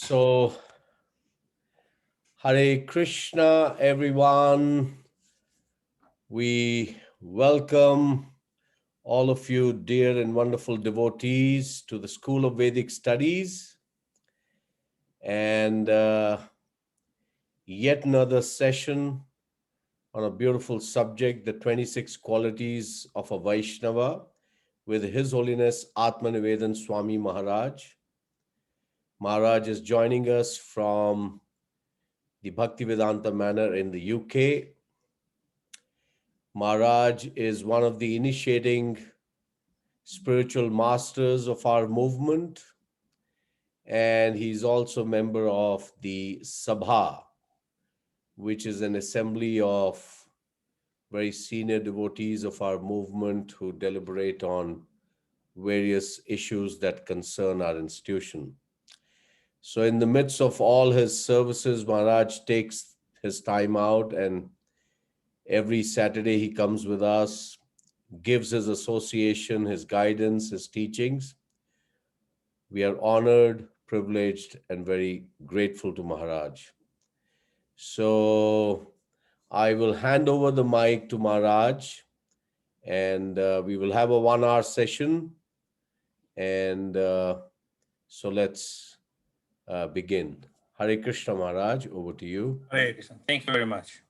So, Hare Krishna, everyone. We welcome all of you, dear and wonderful devotees, to the School of Vedic Studies and yet another session on a beautiful subject, the 26 qualities of a Vaishnava, with His Holiness Atmanivedan Swami Maharaj. Maharaj is joining us from the Bhaktivedanta Manor in the UK. Maharaj is one of the initiating spiritual masters of our movement, and he's also a member of the Sabha, which is an assembly of very senior devotees of our movement who deliberate on various issues that concern our institution. So, in the midst of all his services, Maharaj takes his time out, and every Saturday he comes with us, gives his association, his guidance, his teachings. We are honored, privileged, and very grateful to Maharaj. So I will hand over the mic to Maharaj, and we will have a 1 hour session. And so let's begin. Hare Krishna, Maharaj, over to you. Hare Krishna. Thank you very much.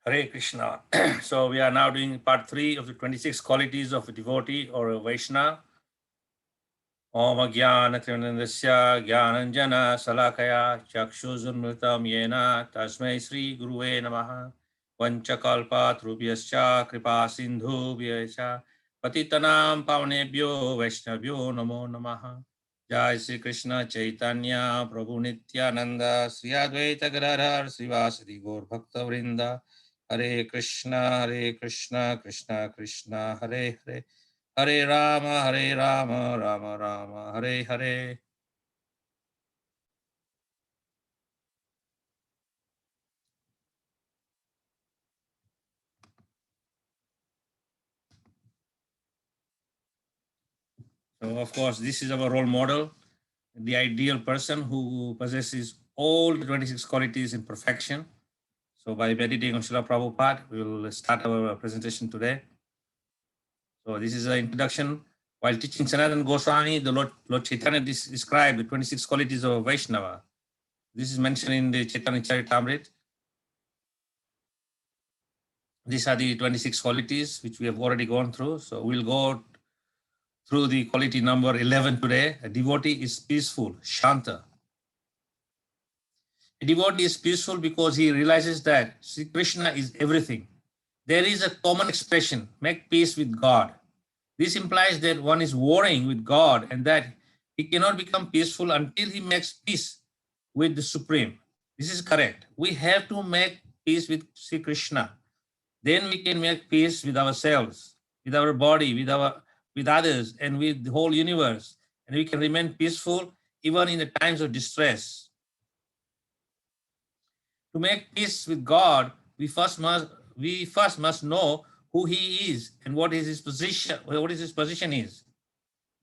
Hare Krishna. So we are now doing part 3 of the 26 qualities of a devotee or a Vaishnava. Om Jnana Trivanandasya Jnananjana Salakaya Chakshuzunmritam Yena Tasmai Sri Guruve Namaha Vanchakalpa Trubhyascha Kripa Sindhu Vyascha Patitanam Pavanebhyo Vaishnavyo Namo Namaha. Jai Sri Krishna Chaitanya Prabhu Nityananda Sri Advaita Gadadhar Srivasadi Gaur Bhakta Vrinda. Hare Krishna, Krishna Krishna, Hare Hare, Hare Rama, Rama Rama, Hare Hare. So, of course, this is our role model, the ideal person who possesses all the 26 qualities in perfection. So, by meditating on Srila Prabhupada, we will start our presentation today. So, this is an introduction. While teaching Sanatana Goswami, the Lord Chaitanya described the 26 qualities of a Vaishnava. This is mentioned in the Chaitanya Charitamrita. These are the 26 qualities which we have already gone through. So we'll go through the quality number 11 today. A devotee is peaceful, Shanta. A devotee is peaceful because he realizes that Sri Krishna is everything. There is a common expression, make peace with God. This implies that one is warring with God and that he cannot become peaceful until he makes peace with the Supreme. This is correct. We have to make peace with Sri Krishna. Then we can make peace with ourselves, with our body, with others, and with the whole universe. And we can remain peaceful even in the times of distress. To make peace with God, we first must know who He is and what is His position. What is His position is.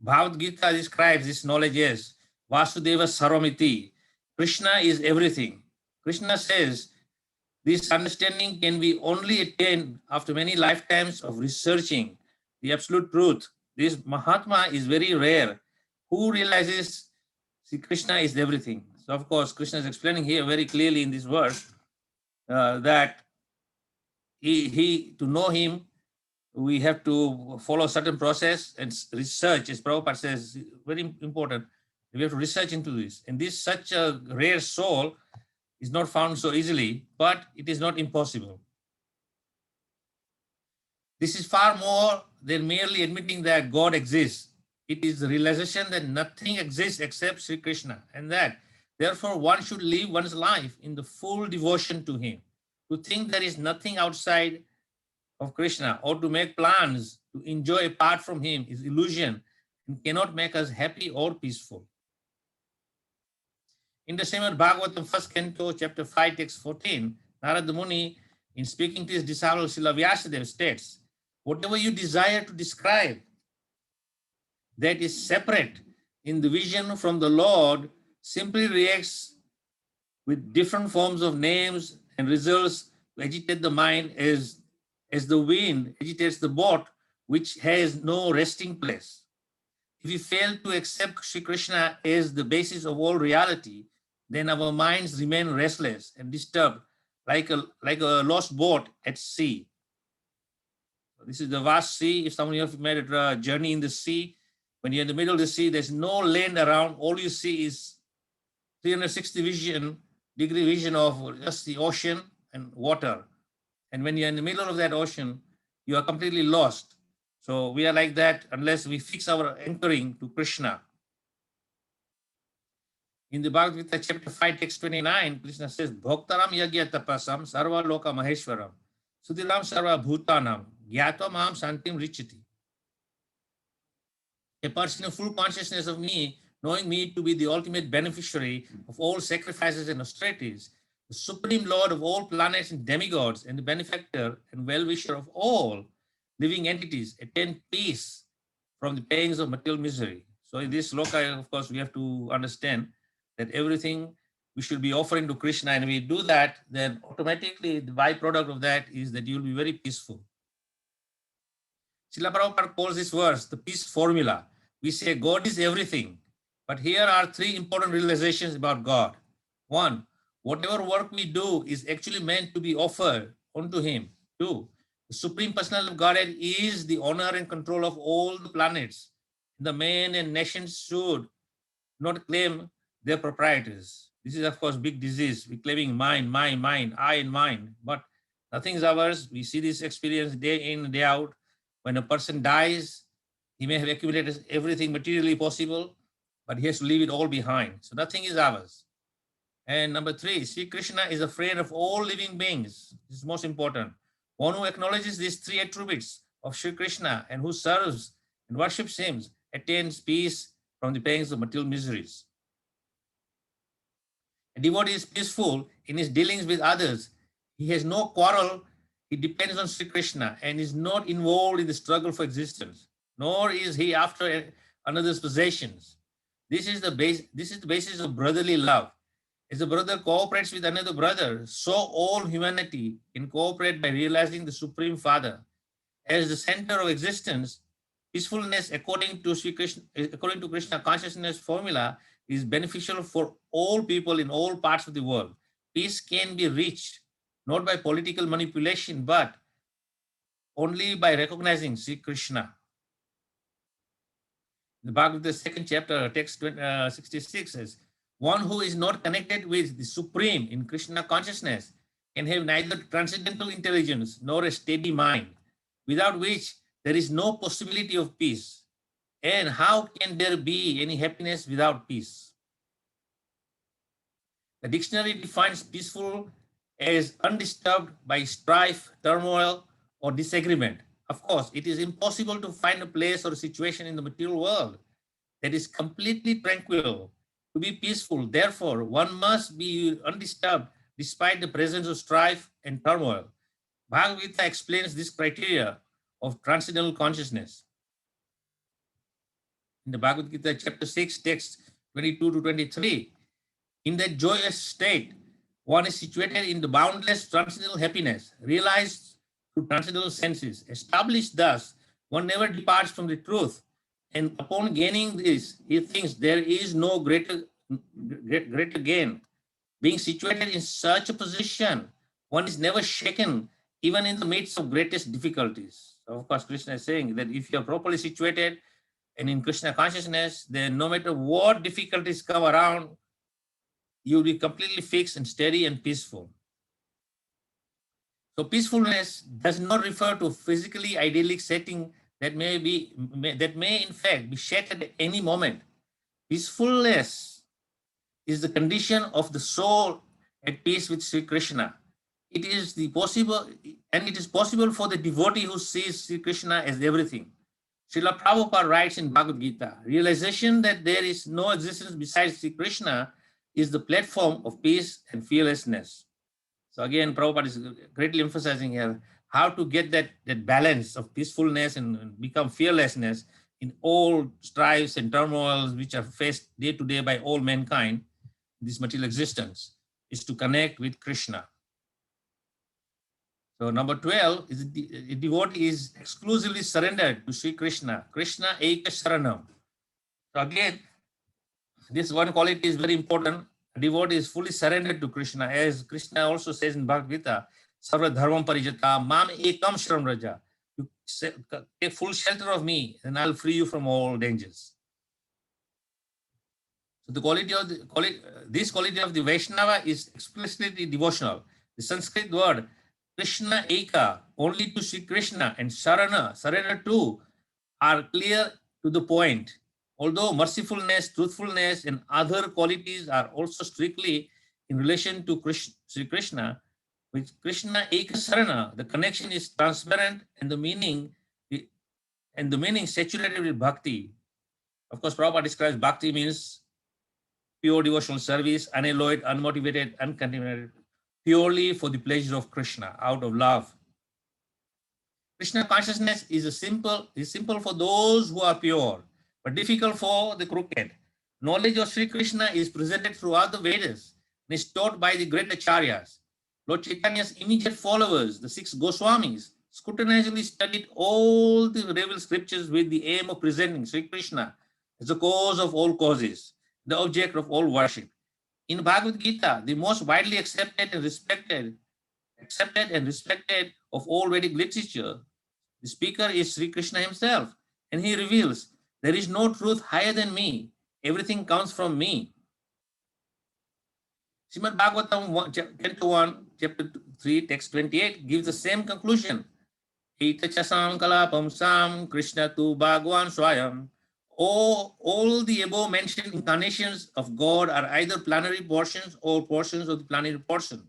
Bhagavad Gita describes this knowledge as Vasudeva Sarvamiti. Krishna is everything. Krishna says, this understanding can be only attained after many lifetimes of researching the absolute truth. This Mahatma is very rare. Who realizes Sri Krishna is everything? So, of course, Krishna is explaining here very clearly in this verse that to know him, we have to follow a certain process and research, as Prabhupada says, very important. We have to research into this. And this such a rare soul is not found so easily, but it is not impossible. This is far more than merely admitting that God exists. It is the realization that nothing exists except Sri Krishna, and that Therefore, one should live one's life in the full devotion to him. To think there is nothing outside of Krishna or to make plans to enjoy apart from him is illusion and cannot make us happy or peaceful. In the Srimad Bhagavatam, first canto, chapter 5, text 14, Narada Muni, in speaking to his disciple Srila Vyasadeva, states, whatever you desire to describe that is separate in the vision from the Lord simply reacts with different forms of names and results to agitate the mind as the wind agitates the boat which has no resting place. If we fail to accept Sri Krishna as the basis of all reality, then our minds remain restless and disturbed like a lost boat at sea. This is the vast sea. If someone of you made a journey in the sea, when you're in the middle of the sea, there's no land around. All you see is 360-degree vision of just the ocean and water. And when you're in the middle of that ocean, you are completely lost. So we are like that unless we fix our anchoring to Krishna. In the Bhagavad Gita, chapter 5, text 29, Krishna says, Bhoktaram yagya tapasam sarva loka maheshwaram sudiram sarva bhutanam gyatva maham santim richiti. A person in full consciousness of me, knowing me to be the ultimate beneficiary of all sacrifices and austerities, the supreme lord of all planets and demigods, and the benefactor and well-wisher of all living entities, attain peace from the pangs of material misery. So in this sloka, of course, we have to understand that everything we should be offering to Krishna, and we do that, then automatically the byproduct of that is that you'll be very peaceful. Srila Prabhupada calls this verse the peace formula. We say God is everything, but here are three important realizations about God. One, whatever work we do is actually meant to be offered unto him. Two, the Supreme Personality of Godhead is the honor and control of all the planets. The men and nations should not claim their proprietors. This is, of course, big disease. We're claiming mine, I and mine, but nothing is ours. We see this experience day in, day out. When a person dies, he may have accumulated everything materially possible, but he has to leave it all behind. So nothing is ours. And number three, Sri Krishna is a friend of all living beings. This is most important. One who acknowledges these three attributes of Sri Krishna and who serves and worships him attains peace from the pangs of material miseries. A devotee is peaceful in his dealings with others. He has no quarrel. He depends on Sri Krishna and is not involved in the struggle for existence, nor is he after another's possessions. This is the basis of brotherly love. As a brother cooperates with another brother, so all humanity can cooperate by realizing the Supreme Father as the center of existence. Peacefulness, according to Krishna consciousness formula, is beneficial for all people in all parts of the world. Peace can be reached not by political manipulation, but only by recognizing Sri Krishna. The Bhagavad Gita, second chapter, text 66 says, one who is not connected with the Supreme in Krishna consciousness can have neither transcendental intelligence nor a steady mind, without which there is no possibility of peace. And how can there be any happiness without peace? The dictionary defines peaceful as undisturbed by strife, turmoil, or disagreement. Of course, it is impossible to find a place or a situation in the material world that is completely tranquil. To be peaceful, therefore, one must be undisturbed despite the presence of strife and turmoil. Bhagavad Gita explains this criteria of transcendental consciousness. In the Bhagavad Gita, chapter 6, text 22 to 23, in that joyous state, one is situated in the boundless transcendental happiness, realized through transcendental senses. Established thus, one never departs from the truth. And upon gaining this, he thinks there is no greater gain. Being situated in such a position, one is never shaken, even in the midst of greatest difficulties. So of course, Krishna is saying that if you are properly situated and in Krishna consciousness, then no matter what difficulties come around, you will be completely fixed and steady and peaceful. So peacefulness does not refer to physically idyllic setting that may in fact be shattered at any moment. Peacefulness is the condition of the soul at peace with Sri Krishna. It is possible for the devotee who sees Sri Krishna as everything. Srila Prabhupada writes in Bhagavad Gita, realization that there is no existence besides Sri Krishna is the platform of peace and fearlessness. So again, Prabhupada is greatly emphasizing here how to get that balance of peacefulness and become fearlessness in all strives and turmoils which are faced day to day by all mankind, this material existence, is to connect with Krishna. So number 12 is a devotee is exclusively surrendered to Sri Krishna. Krishna Eka Sharanam. So again, this one quality is very important. A devotee is fully surrendered to Krishna, as Krishna also says in Bhagavad Gita, Sarva Dharmam Parijata, Mam Ekam Shram Raja. You take full shelter of me, and I'll free you from all dangers. So the this quality of the Vaishnava is explicitly devotional. The Sanskrit word Krishna Eka, only to Sri Krishna, and Sharana, surrender to, are clear to the point. Although mercifulness, truthfulness, and other qualities are also strictly in relation to Sri Krishna, with Krishna Eka Sarana, the connection is transparent and the meaning saturated with bhakti. Of course, Prabhupada describes bhakti means pure devotional service, unalloyed, unmotivated, uncontaminated, purely for the pleasure of Krishna, out of love. Krishna consciousness is simple for those who are pure, but difficult for the crooked. Knowledge of Sri Krishna is presented throughout the Vedas and is taught by the great acharyas. Lord Chaitanya's immediate followers, the 6 Goswamis, scrupulously studied all the revealed scriptures with the aim of presenting Sri Krishna as the cause of all causes, the object of all worship. In Bhagavad Gita, the most widely accepted and respected of all Vedic literature, the speaker is Sri Krishna himself, and he reveals, there is no truth higher than me. Everything comes from me. Srimad Bhagavatam, Canto 1, Chapter 3, Text 28 gives the same conclusion. Itachasam kalapam sam Krishna tu Bhagwan Swayam. All the above mentioned incarnations of God are either plenary portions or portions of the plenary portion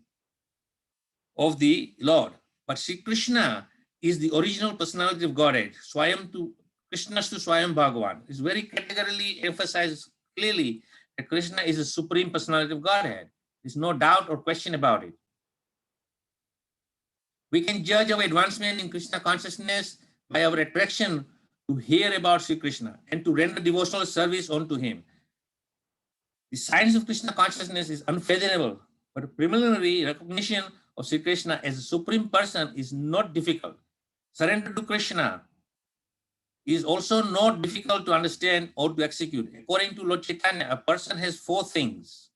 of the Lord. But Sri Krishna is the original personality of Godhead. Swayam to Krishna's to Swayam Bhagavan. It's very categorically emphasized clearly that Krishna is the supreme personality of Godhead. There's no doubt or question about it. We can judge our advancement in Krishna consciousness by our attraction to hear about Sri Krishna and to render devotional service unto him. The science of Krishna consciousness is unfathomable, but preliminary recognition of Sri Krishna as a supreme person is not difficult. Surrender to Krishna is also not difficult to understand or to execute. According to Lord Chaitanya, a person has 4 things.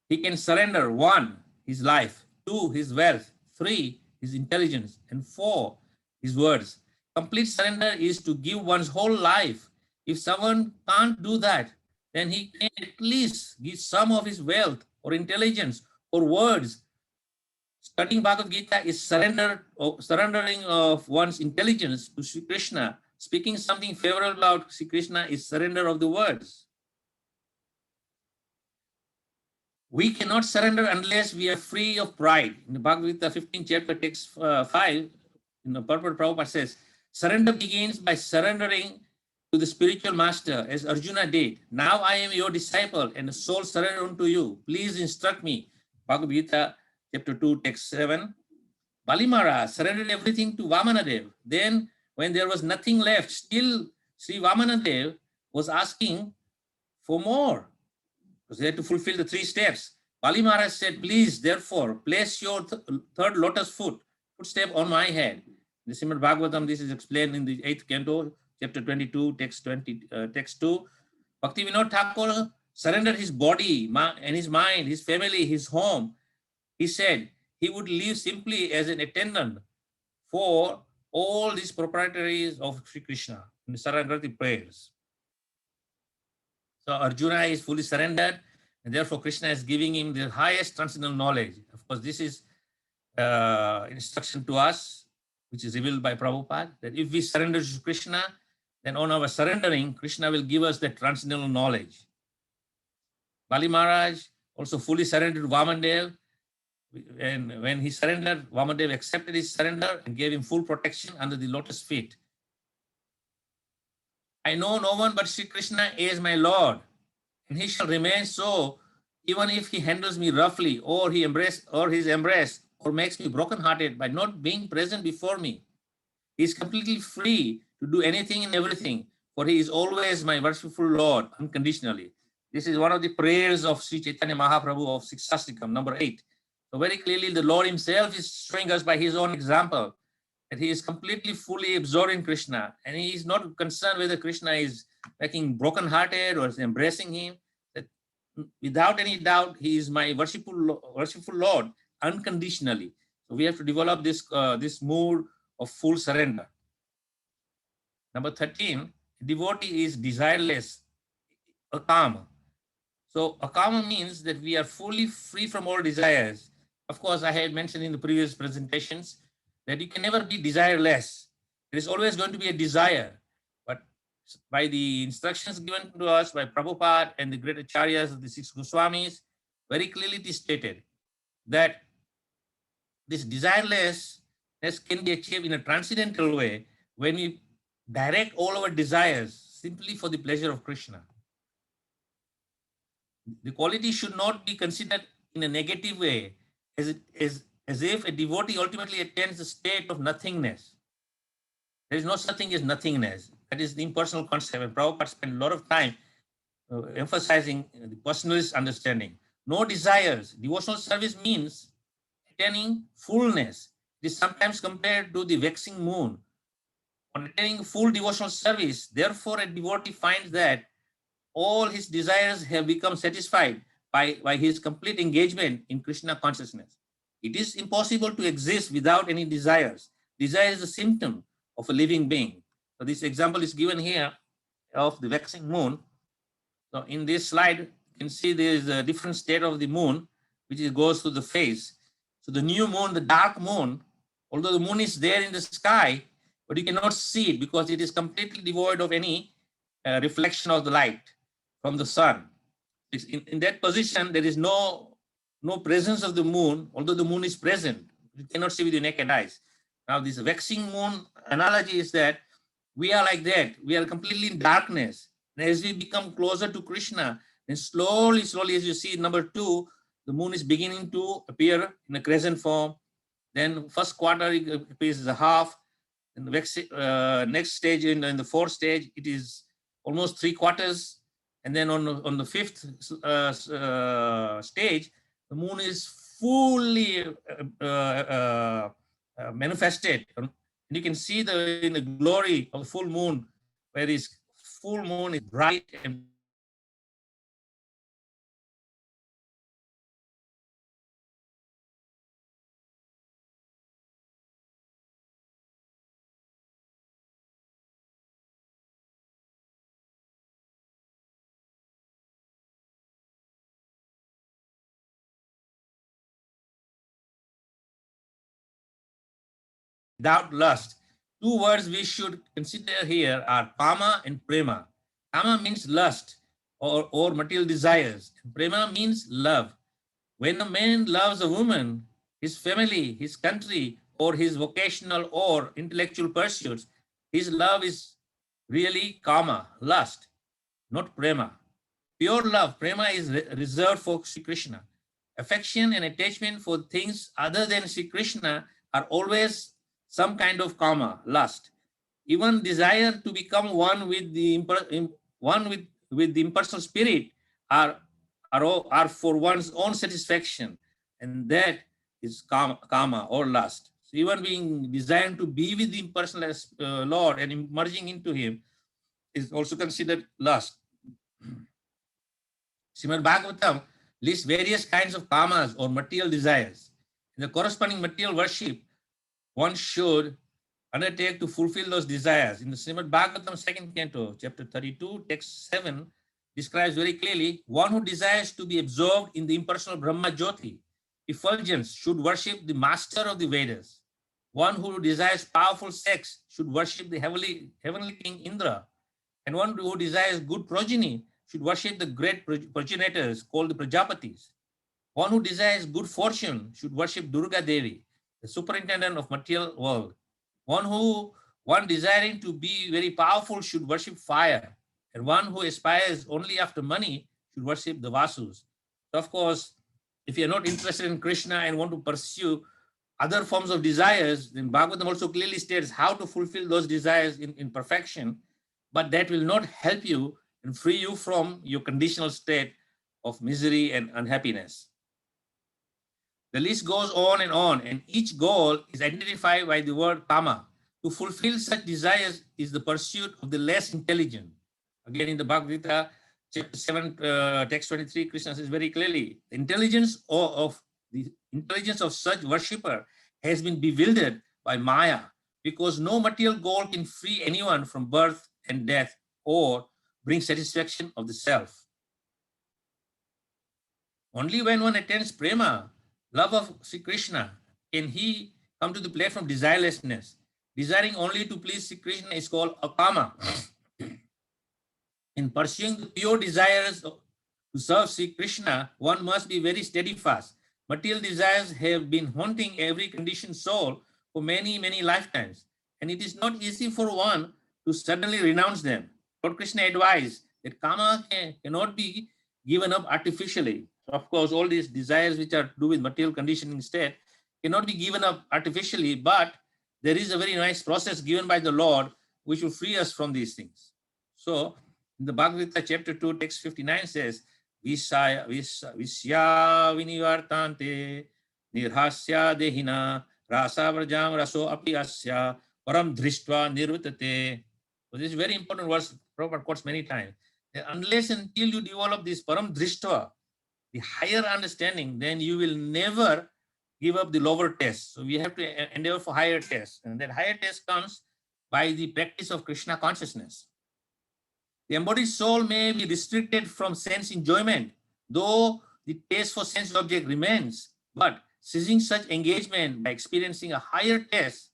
He can surrender: 1, his life; 2, his wealth; 3, his intelligence; and 4, his words. Complete surrender is to give one's whole life. If someone can't do that, then he can at least give some of his wealth or intelligence or words. Studying Bhagavad Gita is surrendering of one's intelligence to Sri Krishna. Speaking something favorable about Sri Krishna is surrender of the words. We cannot surrender unless we are free of pride. In the Bhagavad Gita 15th chapter, text 5, Purport Prabhupada says, surrender begins by surrendering to the spiritual master, as Arjuna did. Now I am your disciple and the soul surrender unto you. Please instruct me. Bhagavad Gita chapter 2, text 7. Bali Maharaj surrendered everything to Vamanadev. Then when there was nothing left, still Sri Vamanadev was asking for more, because they had to fulfill the 3 steps. Bali Maharaj said, please, therefore, place your third lotus footstep on my head. In the Srimad Bhagavatam, this is explained in the 8th canto, chapter 22, text 2. Bhakti Vinod Thakur surrendered his body and his mind, his family, his home. He said he would live simply as an attendant for all these proprietaries of Sri Krishna in the Saranagati prayers. So Arjuna is fully surrendered, and therefore Krishna is giving him the highest transcendental knowledge. Of course, this is instruction to us, which is revealed by Prabhupada, that if we surrender to Krishna, then on our surrendering, Krishna will give us that transcendental knowledge. Bali Maharaj also fully surrendered to Vamandev. And when he surrendered, Vamandev accepted his surrender and gave him full protection under the lotus feet. I know no one but Sri Krishna is my Lord, and he shall remain so, even if he handles me roughly, or his embrace, or makes me broken-hearted by not being present before me. He is completely free to do anything and everything, for he is always my worshipful Lord, unconditionally. This is one of the prayers of Sri Chaitanya Mahaprabhu of Siksastikam, number 8. So very clearly, the Lord himself is showing us by his own example that he is completely, fully absorbed in Krishna, and he is not concerned whether Krishna is making broken-hearted or is embracing him. That without any doubt, he is my worshipful Lord unconditionally. So we have to develop this mood of full surrender. Number 13, devotee is desireless, akama. So akama means that we are fully free from all desires. Of course, I had mentioned in the previous presentations that you can never be desireless. There is always going to be a desire. But by the instructions given to us by Prabhupada and the great acharyas of the 6 Goswamis, very clearly it is stated that this desirelessness can be achieved in a transcendental way when we direct all our desires simply for the pleasure of Krishna. The quality should not be considered in a negative way, as if a devotee ultimately attains the state of nothingness. There is no such thing as nothingness. That is the impersonal concept. And Prabhupada spent a lot of time emphasizing the personalist understanding. No desires. Devotional service means attaining fullness. It is sometimes compared to the waxing moon. On attaining full devotional service, therefore, a devotee finds that all his desires have become satisfied by his complete engagement in Krishna consciousness. It is impossible to exist without any desires. Desire is a symptom of a living being. So this example is given here of the waxing moon. So in this slide, you can see there is a different state of the moon, which goes through the phase. So the new moon, the dark moon, although the moon is there in the sky, but you cannot see it because it is completely devoid of any reflection of the light from the sun. In that position, there is no presence of the moon, although the moon is present. You cannot see with your naked eyes. Now, this waxing moon analogy is that we are like that. We are completely in darkness. And as we become closer to Krishna, then slowly, as you see, number 2, the moon is beginning to appear in a crescent form. Then first quarter, it appears as a half. In the next stage, in the 4th stage, it is almost 3 quarters. And then on the 5th stage, the moon is fully manifested. And you can see in the glory of the full moon, where this full moon is bright and without lust. 2 words we should consider here are kama and prema. Kama means lust or material desires. Prema means love. When a man loves a woman, his family, his country, or his vocational or intellectual pursuits, his love is really kama, lust, not prema. Pure love, prema, is reserved for Sri Krishna. Affection and attachment for things other than Sri Krishna are always some kind of kama, lust. Even desire to become one with the impersonal spirit are for one's own satisfaction, and that is kama or lust. So even being desiring to be with the impersonal Lord and merging into him is also considered lust. Srimad Bhagavatam lists various kinds of kamas or material desires. In the corresponding material worship, one should undertake to fulfill those desires. In the Srimad Bhagavatam 2nd canto, chapter 32, text 7, describes very clearly one who desires to be absorbed in the impersonal Brahma Jyoti, effulgence, should worship the master of the Vedas. One who desires powerful sex should worship the heavenly king Indra. And one who desires good progeny should worship the great progenitors called the Prajapatis. One who desires good fortune should worship Durga Devi, the superintendent of material world. One desiring to be very powerful should worship fire, and one who aspires only after money should worship the Vasus. So of course, if you're not interested in Krishna and want to pursue other forms of desires, then Bhagavatam also clearly states how to fulfill those desires in perfection, but that will not help you and free you from your conditional state of misery and unhappiness. The list goes on, and each goal is identified by the word kama. To fulfill such desires is the pursuit of the less intelligent. Again, in the Bhagavad Gita, chapter 7, text 23, Krishna says very clearly, the intelligence of such worshipper has been bewildered by Maya, because no material goal can free anyone from birth and death or bring satisfaction of the self. Only when one attains prema, love of Sri Krishna, can he come to the place from desirelessness. Desiring only to please Sri Krishna is called akama. In pursuing the pure desires to serve Sri Krishna, one must be very steadfast. Material desires have been haunting every conditioned soul for many, many lifetimes, and it is not easy for one to suddenly renounce them. Lord Krishna advised that kama cannot be given up artificially. So of course, all these desires which are to do with material conditioning state cannot be given up artificially, but there is a very nice process given by the Lord which will free us from these things. So in the Bhagavad Gita chapter 2, text 59 says, Visya vinivartante nirhasya dehina rasa vrajam raso api asya param drishtva nirvitate. So this is very important verse, Prabhupada quotes many times. Unless until you develop this param drishtva, the higher understanding, then you will never give up the lower test. So we have to endeavor for higher test. And that higher test comes by the practice of Krishna consciousness. The embodied soul may be restricted from sense enjoyment, though the taste for sense object remains. But ceasing such engagement by experiencing a higher taste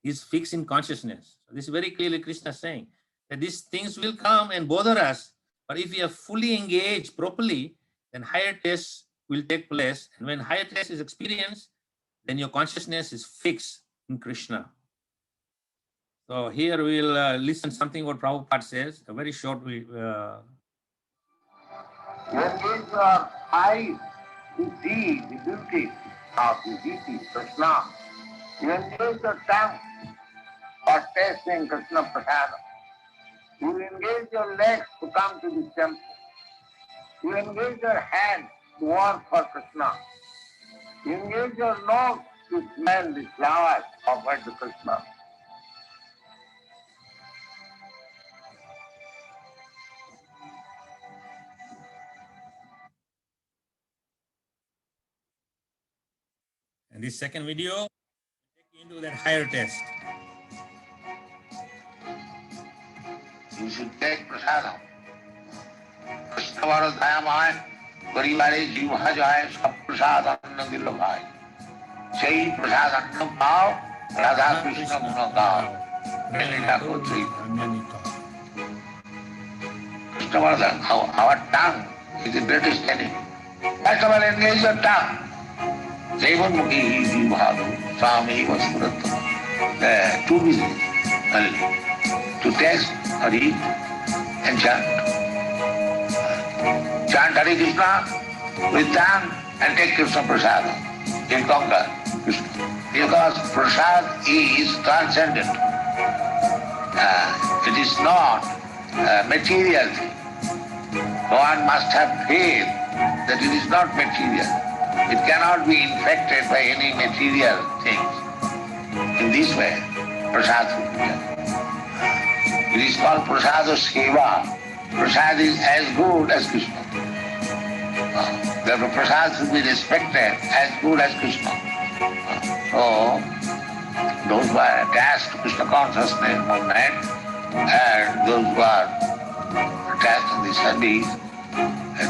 is fixed in consciousness. So this is very clearly Krishna saying that these things will come and bother us, but if we are fully engaged properly, then higher taste will take place. And when higher taste is experienced, then your consciousness is fixed in Krishna. So here we'll listen something what Prabhupada says, a very short. You engage your eyes to see the beauty of the deity, Krishna. You engage your tongue for tasting Krishna Prasada. You engage your legs to come to the temple. You engage your hands to work for Krishna. You engage your nose to smell the flowers offered to Krishna. And this second video take you into that higher test. You should take prasadam. Krishna baro dayamay, paribare jiva jaye, sab prasadam nandilo bhai. Sei prasadam pao, Radha Krishna guna gao. Melila kotri. Krishna baro our tongue is the greatest enemy. First of all, engage your tongue. Devamukhi Jivadu Swami Vasuratam. Too busy to taste or eat and chant. Chant Hare Krishna with tongue and take Krishna Prasad. You'll conquer Krishna. Because Prasad is transcendent. It is not a material thing. One must have faith that it is not material. It cannot be infected by any material things. In this way, prasad will be done. It is called prasada seva. Prasad is as good as Krishna. Therefore, prasad should be respected as good as Krishna. So, those who are attached to Krishna consciousness movement and those who are attached to the service,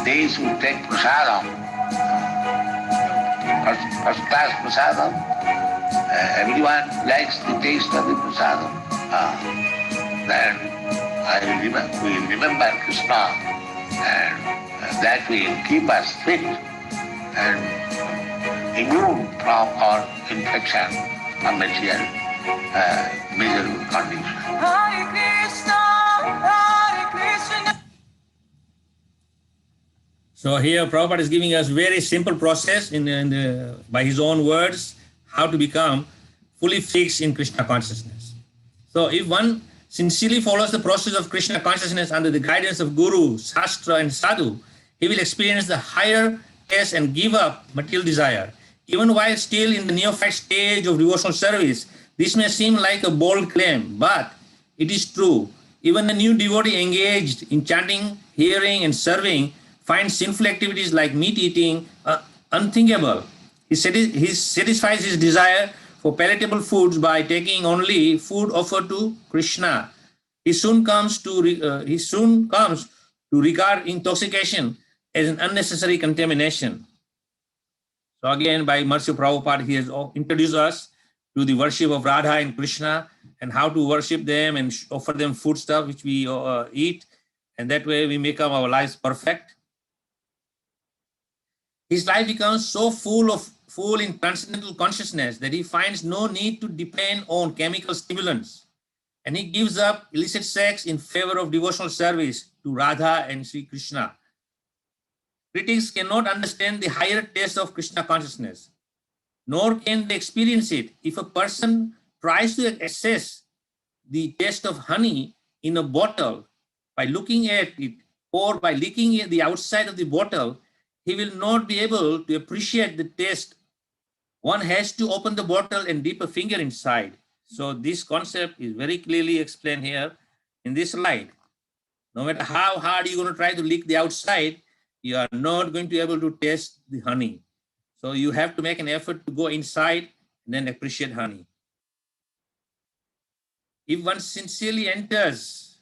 they should take prasadam. First class prasadam. Everyone likes the taste of the prasadam. Then we remember Krishna and that will keep us fit and immune from our infection and material miserable condition. Hare Krishna, Hare Krishna. So here Prabhupada is giving us very simple process by his own words, how to become fully fixed in Krishna consciousness. So if one sincerely follows the process of Krishna consciousness under the guidance of Guru, Shastra and Sadhu, he will experience the higher taste and give up material desire. Even while still in the neophyte stage of devotional service, this may seem like a bold claim, but it is true. Even a new devotee engaged in chanting, hearing and serving finds sinful activities like meat eating unthinkable. He satisfies his desire for palatable foods by taking only food offered to Krishna. He soon comes to regard intoxication as an unnecessary contamination. So again, by mercy of Prabhupada, he has introduced us to the worship of Radha and Krishna and how to worship them and offer them food stuff which we eat, and that way we make our lives perfect. His life becomes so full in transcendental consciousness that he finds no need to depend on chemical stimulants, and he gives up illicit sex in favor of devotional service to Radha and Sri Krishna. Critics cannot understand the higher taste of Krishna consciousness, nor can they experience it if a person tries to assess the taste of honey in a bottle by looking at it or by licking at the outside of the bottle. He will not be able to appreciate the taste. One has to open the bottle and dip a finger inside. So this concept is very clearly explained here in this slide. No matter how hard you're going to try to lick the outside, you are not going to be able to taste the honey. So you have to make an effort to go inside and then appreciate honey. If one sincerely enters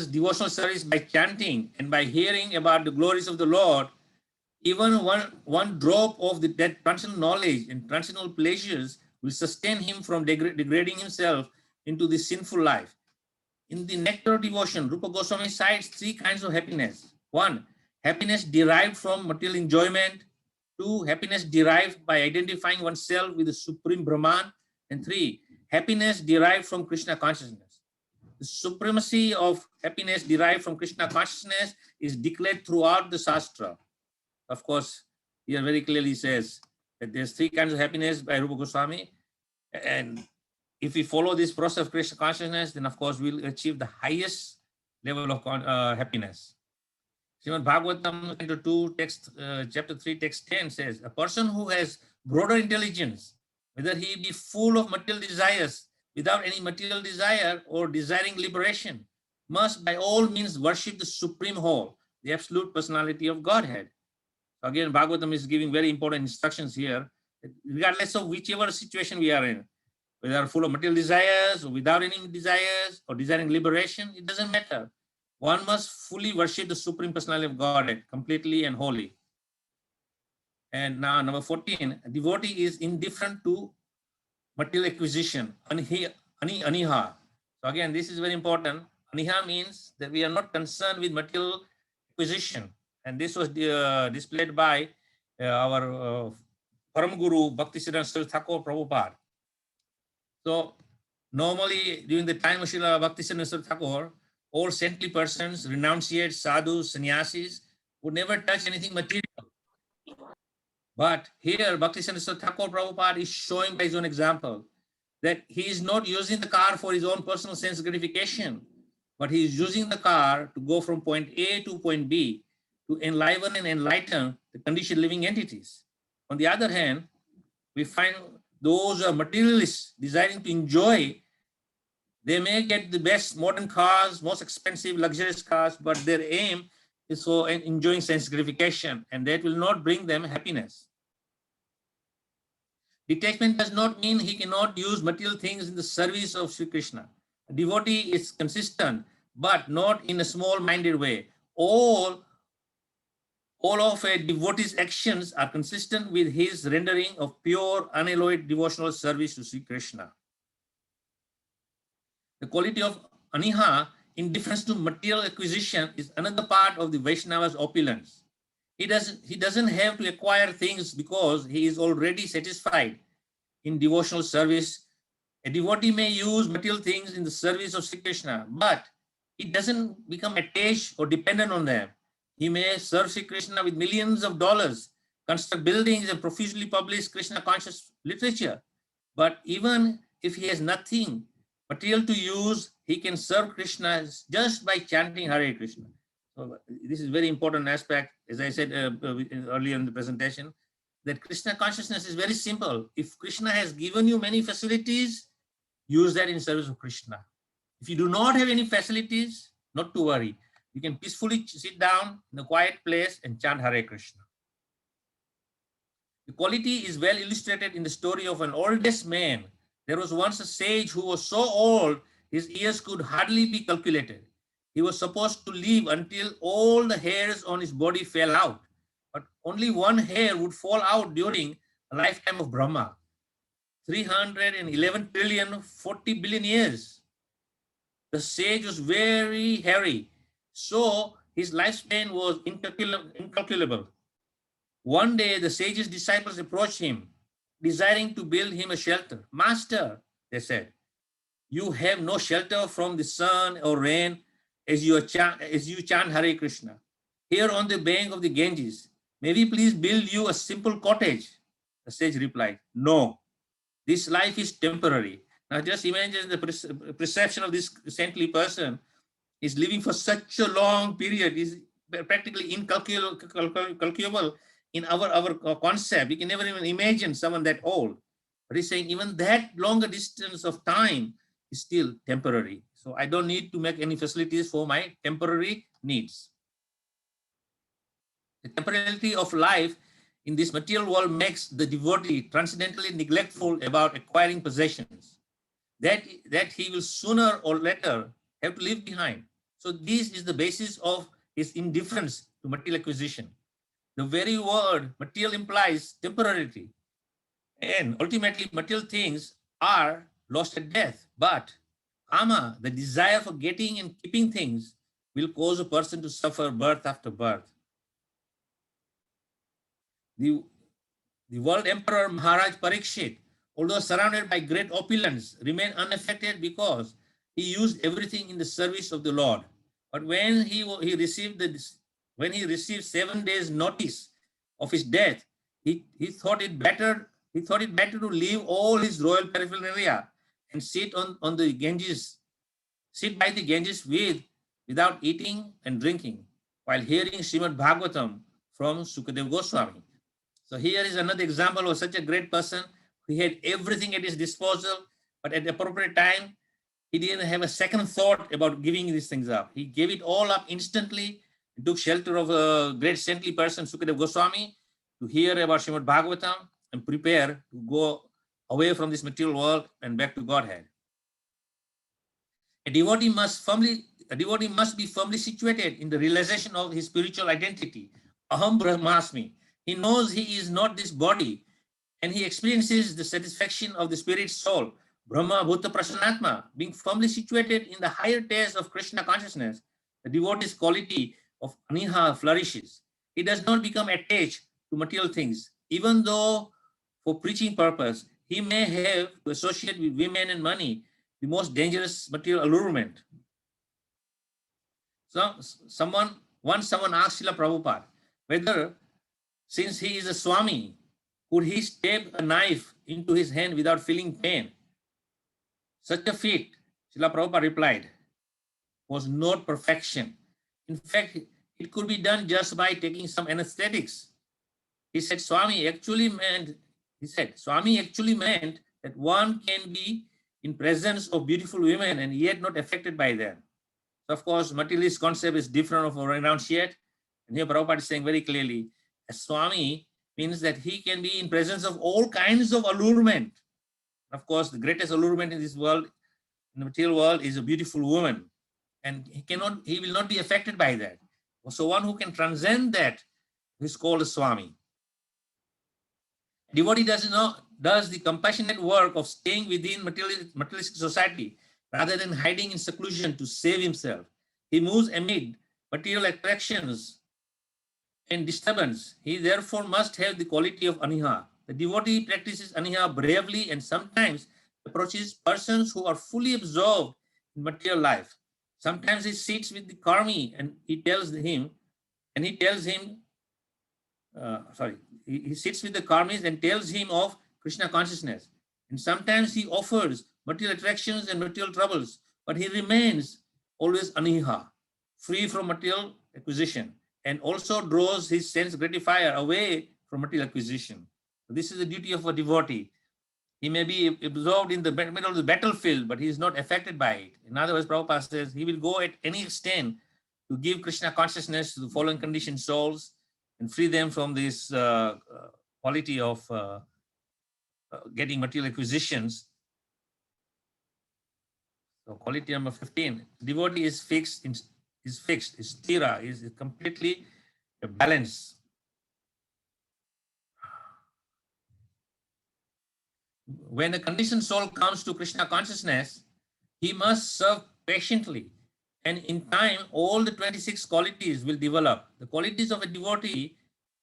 devotional service by chanting and by hearing about the glories of the Lord, even one drop of that transcendental knowledge and transcendental pleasures will sustain him from degrading himself into the sinful life. In the Nectar of Devotion, Rupa Goswami cites 3 kinds of happiness. 1, happiness derived from material enjoyment. 2, happiness derived by identifying oneself with the Supreme Brahman. And 3, happiness derived from Krishna consciousness. The supremacy of happiness derived from Krishna consciousness is declared throughout the Shastra. Of course, here very clearly says that there's 3 kinds of happiness by Rupa Goswami. And if we follow this process of Krishna consciousness, then of course we'll achieve the highest level of happiness. Srimad Bhagavatam, chapter 2, chapter 3, text 10 says, a person who has broader intelligence, whether he be full of material desires, without any material desire or desiring liberation, must by all means worship the Supreme Whole, the absolute personality of Godhead. So again, Bhagavatam is giving very important instructions here, regardless of whichever situation we are in, whether full of material desires or without any desires or desiring liberation, it doesn't matter. One must fully worship the Supreme Personality of Godhead, completely and wholly. And now number 14, a devotee is indifferent to material acquisition, aniha. So again, this is very important. Aniha means that we are not concerned with material acquisition. And this was displayed by our Param Guru, Bhaktisiddhanta Saraswati Thakur Prabhupada. So normally during the time of Srila Bhaktisiddhanta Saraswati Thakur, all saintly persons, renunciates, sadhus, sannyasis, would never touch anything material. But here, Bhaktisiddhanta Saraswati Thakur Prabhupada is showing by his own example that he is not using the car for his own personal sense gratification, but he is using the car to go from point A to point B to enliven and enlighten the conditioned living entities. On the other hand, we find those who are materialists desiring to enjoy, they may get the best modern cars, most expensive luxurious cars, but their aim is for enjoying sense gratification, and that will not bring them happiness. Detachment does not mean he cannot use material things in the service of Sri Krishna. A devotee is consistent, but not in a small-minded way. All of a devotee's actions are consistent with his rendering of pure, unalloyed devotional service to Sri Krishna. The quality of aniha, in difference to material acquisition, is another part of the Vaishnava's opulence. He doesn't have to acquire things because he is already satisfied in devotional service. A devotee may use material things in the service of Sri Krishna, but he doesn't become attached or dependent on them. He may serve Sri Krishna with millions of dollars, construct buildings, and profusely publish Krishna conscious literature. But even if he has nothing material to use, he can serve Krishna just by chanting Hare Krishna. So this is very important aspect, as I said earlier in the presentation, that Krishna consciousness is very simple. If Krishna has given you many facilities, use that in service of Krishna. If you do not have any facilities, not to worry. You can peacefully sit down in a quiet place and chant Hare Krishna. The quality is well illustrated in the story of an oldest man. There was once a sage who was so old, his years could hardly be calculated. He was supposed to live until all the hairs on his body fell out, but only one hair would fall out during a lifetime of Brahma. 311 trillion, 40 billion years. The sage was very hairy, so his lifespan was incalculable. One day, the sage's disciples approached him, desiring to build him a shelter. Master, they said, you have no shelter from the sun or rain as you chant Hare Krishna. Here on the bank of the Ganges, may we please build you a simple cottage? The sage replied, no, this life is temporary. Now just imagine the perception of this saintly person is living for such a long period, is practically incalculable in our concept. We can never even imagine someone that old. But he's saying even that longer distance of time is still temporary. So I don't need to make any facilities for my temporary needs. The temporality of life in this material world makes the devotee transcendently neglectful about acquiring possessions that he will sooner or later have to leave behind. So this is the basis of his indifference to material acquisition. The very word material implies temporality, and ultimately material things are lost at death. But kama, the desire for getting and keeping things, will cause a person to suffer birth after birth. The world emperor Maharaj Parikshit, although surrounded by great opulence, remained unaffected because he used everything in the service of the Lord. But when he received 7 days notice of his death, he thought it better to leave all his royal paraphernalia and sit on the Ganges, sit by the Ganges without eating and drinking, while hearing Srimad Bhagavatam from Sukadeva Goswami. So here is another example of such a great person who had everything at his disposal, but at the appropriate time, he didn't have a second thought about giving these things up. He gave it all up instantly. He took shelter of a great saintly person, Sukadeva Goswami, to hear about Srimad Bhagavatam and prepare to go away from this material world and back to Godhead. A devotee must be firmly situated in the realization of his spiritual identity. Aham Brahmasmi. He knows he is not this body, and he experiences the satisfaction of the spirit soul, Brahma Bhuta Prasanatma. Being firmly situated in the higher taste of Krishna consciousness, the devotee's quality of aniha flourishes. He does not become attached to material things, even though for preaching purpose, he may have to associate with women and money, the most dangerous material allurement. So someone asked Srila Prabhupada whether, since he is a Swami, could he stab a knife into his hand without feeling pain? Such a feat, Srila Prabhupada replied, was not perfection. In fact, it could be done just by taking some anesthetics. He said Swami actually meant that one can be in presence of beautiful women and yet not affected by them. So of course, materialist concept is different from renunciate. And here Prabhupada is saying very clearly, a Swami means that he can be in presence of all kinds of allurement. Of course, the greatest allurement in this world, in the material world, is a beautiful woman. And he will not be affected by that. So one who can transcend that is called a Swami. Devotee does the compassionate work of staying within materialistic society rather than hiding in seclusion to save himself. He moves amid material attractions and disturbance. He therefore must have the quality of aniha. The devotee practices aniha bravely and sometimes approaches persons who are fully absorbed in material life. Sometimes he sits with the karmi and he tells him, he sits with the karmis and tells him of Krishna consciousness. And sometimes he offers material attractions and material troubles, but he remains always aniha, free from material acquisition, and also draws his sense gratifier away from material acquisition. So this is the duty of a devotee. He may be absorbed in the middle of the battlefield, but he is not affected by it. In other words, Prabhupada says he will go at any extent to give Krishna consciousness to the fallen conditioned souls and free them from this quality of getting material acquisitions. So quality number 15, devotee is fixed, is sthira, is completely balanced. When a conditioned soul comes to Krishna consciousness, he must serve patiently. And in time, all the 26 qualities will develop. The qualities of a devotee,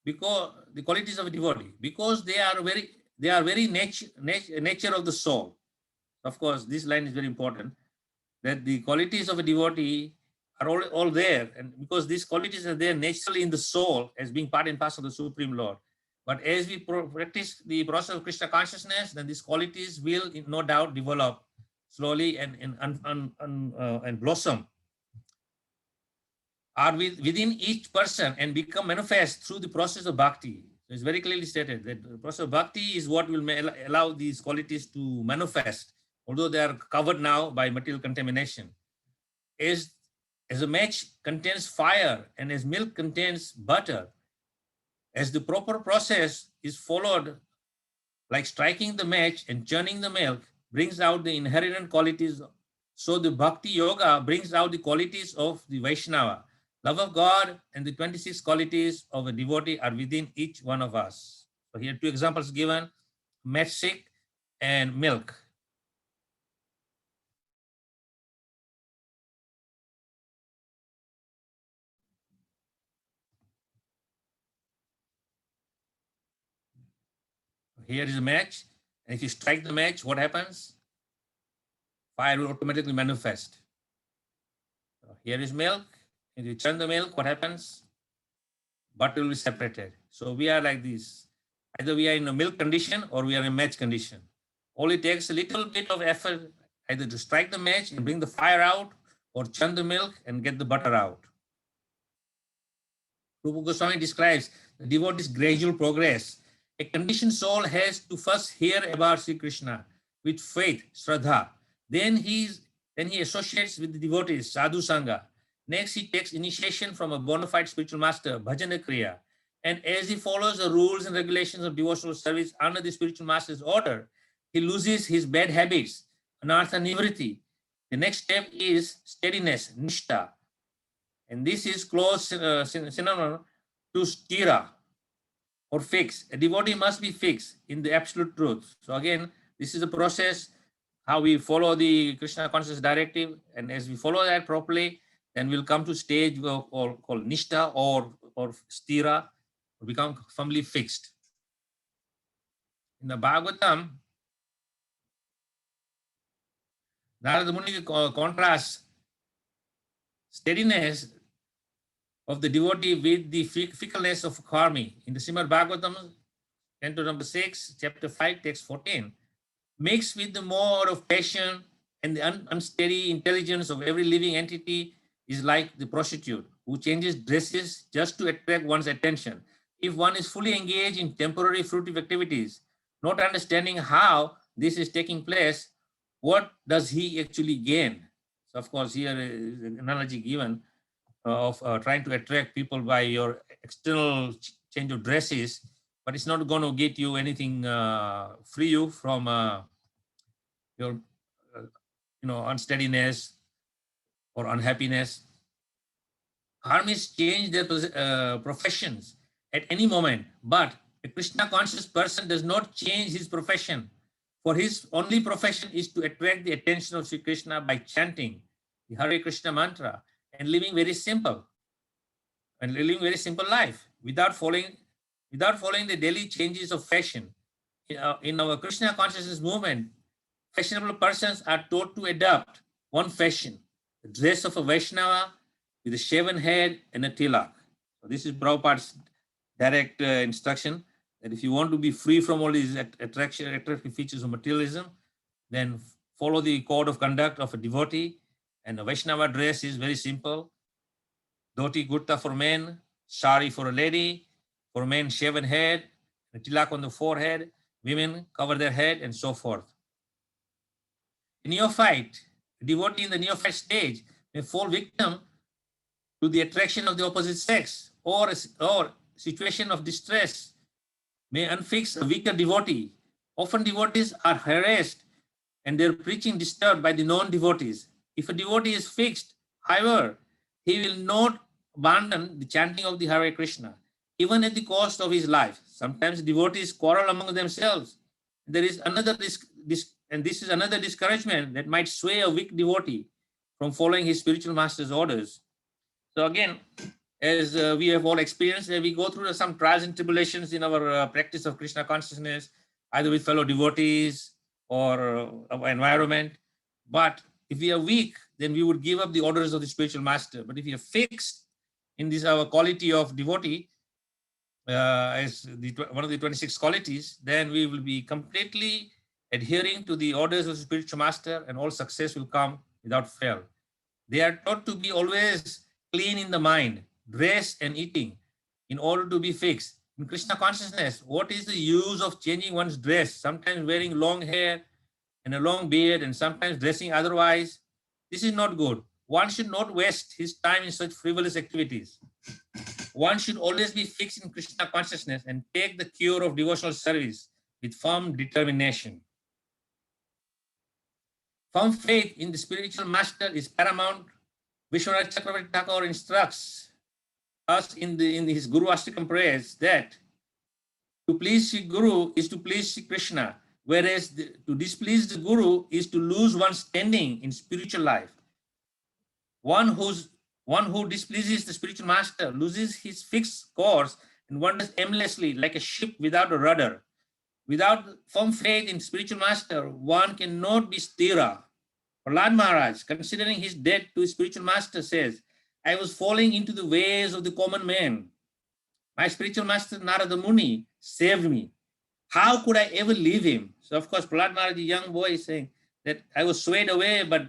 because they are very nature of the soul. Of course, this line is very important, that the qualities of a devotee are all there, and because these qualities are there naturally in the soul as being part and parcel of the Supreme Lord. But as we practice the process of Krishna consciousness, then these qualities will no doubt develop slowly and blossom, are within each person and become manifest through the process of bhakti. So it's very clearly stated that the process of bhakti is what will allow these qualities to manifest, although they are covered now by material contamination. As a match contains fire and as milk contains butter, as the proper process is followed, like striking the match and churning the milk brings out the inherent qualities, so the bhakti yoga brings out the qualities of the Vaishnava. Love of God and the 26 qualities of a devotee are within each one of us. So here 2 examples given, matchstick and milk. Here is a match, and if you strike the match, what happens? Fire will automatically manifest. So here is milk. If you churn the milk, what happens? Butter will be separated. So we are like this. Either we are in a milk condition or we are in a match condition. Only takes a little bit of effort either to strike the match and bring the fire out, or churn the milk and get the butter out. Rupa Goswami describes the devotee's gradual progress. A conditioned soul has to first hear about Sri Krishna with faith, Shraddha. Then he associates with the devotees, Sadhu Sangha. Next, he takes initiation from a bona fide spiritual master, Bhajana Kriya. And as he follows the rules and regulations of devotional service under the spiritual master's order, he loses his bad habits, anartha nivriti. The next step is steadiness, nishta. And this is close synonym to sthira, or fix. A devotee must be fixed in the absolute truth. So again, this is a process, how we follow the Krishna consciousness directive. And as we follow that properly, then we'll come to stage called nishta or sthira, become firmly fixed. In the Bhagavatam, Narada Muni contrasts steadiness of the devotee with the fickleness of karmi. In the Srimad Bhagavatam, canto number 6, chapter 5, text 14, mixed with the mode of passion and the unsteady intelligence of every living entity is like the prostitute who changes dresses just to attract one's attention. If one is fully engaged in temporary fruitive activities, not understanding how this is taking place, what does he actually gain? So of course, here is an analogy given of trying to attract people by your external change of dresses, but it's not going to get you anything, free you from your unsteadiness or unhappiness. Karmis change their professions at any moment, but a Krishna conscious person does not change his profession. For his only profession is to attract the attention of Sri Krishna by chanting the Hare Krishna mantra and living very simple life without following the daily changes of fashion. In our Krishna consciousness movement, fashionable persons are taught to adopt one fashion, the dress of a Vaishnava with a shaven head and a tilak. So this is Prabhupada's direct instruction, that if you want to be free from all these attractive features of materialism, then follow the code of conduct of a devotee. And a Vaishnava dress is very simple. Dhoti kurta for men, sari for a lady, for men shaven head, a tilak on the forehead, women cover their head, and so forth. A neophyte, a devotee in the neophyte stage may fall victim to the attraction of the opposite sex, or situation of distress may unfix a weaker devotee. Often devotees are harassed and their preaching disturbed by the non-devotees. If a devotee is fixed, however, he will not abandon the chanting of the Hare Krishna, even at the cost of his life. Sometimes devotees quarrel among themselves. There is another and this is another discouragement that might sway a weak devotee from following his spiritual master's orders. So again, as we have all experienced, we go through some trials and tribulations in our practice of Krishna consciousness, either with fellow devotees or our environment. But if we are weak, then we would give up the orders of the spiritual master. But if we are fixed in this our quality of devotee, as one of the 26 qualities, then we will be completely adhering to the orders of the spiritual master, and all success will come without fail. They are taught to be always clean in the mind, dress and eating, in order to be fixed. In Krishna consciousness, what is the use of changing one's dress? Sometimes wearing long hair and a long beard, and sometimes dressing otherwise. This is not good. One should not waste his time in such frivolous activities. One should always be fixed in Krishna consciousness and take the cure of devotional service with firm determination. Firm faith in the spiritual master is paramount. Vishwanath Chakravarti Thakur instructs us in his Guru Ashtakam prayers that to please Sri Guru is to please Sri Krishna, whereas to displease the Guru is to lose one's standing in spiritual life. One who displeases the spiritual master loses his fixed course and wanders aimlessly like a ship without a rudder. Without firm faith in spiritual master, one cannot be stira. Prahlad Maharaj, considering his debt to his spiritual master, says, I was falling into the ways of the common man. My spiritual master Narada Muni saved me. How could I ever leave him? So of course, Prahlad Maharaj, the young boy, is saying that I was swayed away, but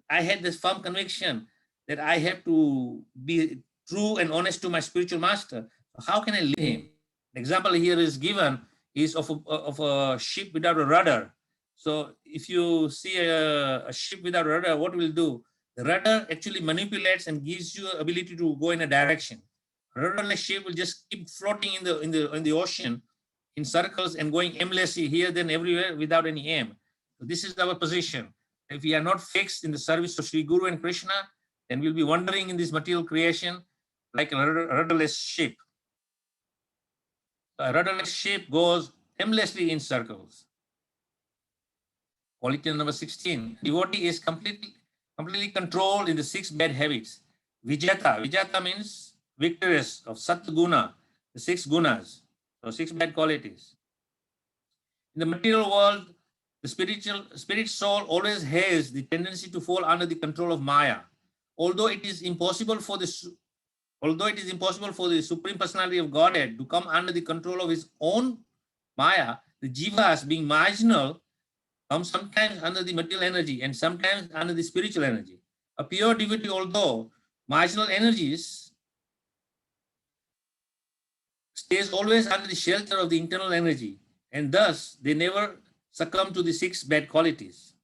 I had this firm conviction that I have to be true and honest to my spiritual master. How can I leave him? The example here is given is of a ship without a rudder. So if you see a ship without a rudder, what will do? The rudder actually manipulates and gives you ability to go in a direction. A rudderless ship will just keep floating in the ocean in circles and going aimlessly here, then everywhere without any aim. So this is our position. If we are not fixed in the service of Sri Guru and Krishna, then we'll be wandering in this material creation like a rudderless ship. A rudderless ship goes aimlessly in circles. Quality number 16. Devotee is completely controlled in the 6 bad habits. Vijata. Vijata means victorious of Satguna, the 6 gunas, so 6 bad qualities. In the material world, the spirit soul always has the tendency to fall under the control of Maya. Although it is impossible for the Supreme Personality of Godhead to come under the control of his own Maya, the jivas, being marginal, come sometimes under the material energy and sometimes under the spiritual energy. A pure devotee, although marginal energies, stays always under the shelter of the internal energy, and thus they never succumb to the 6 bad qualities.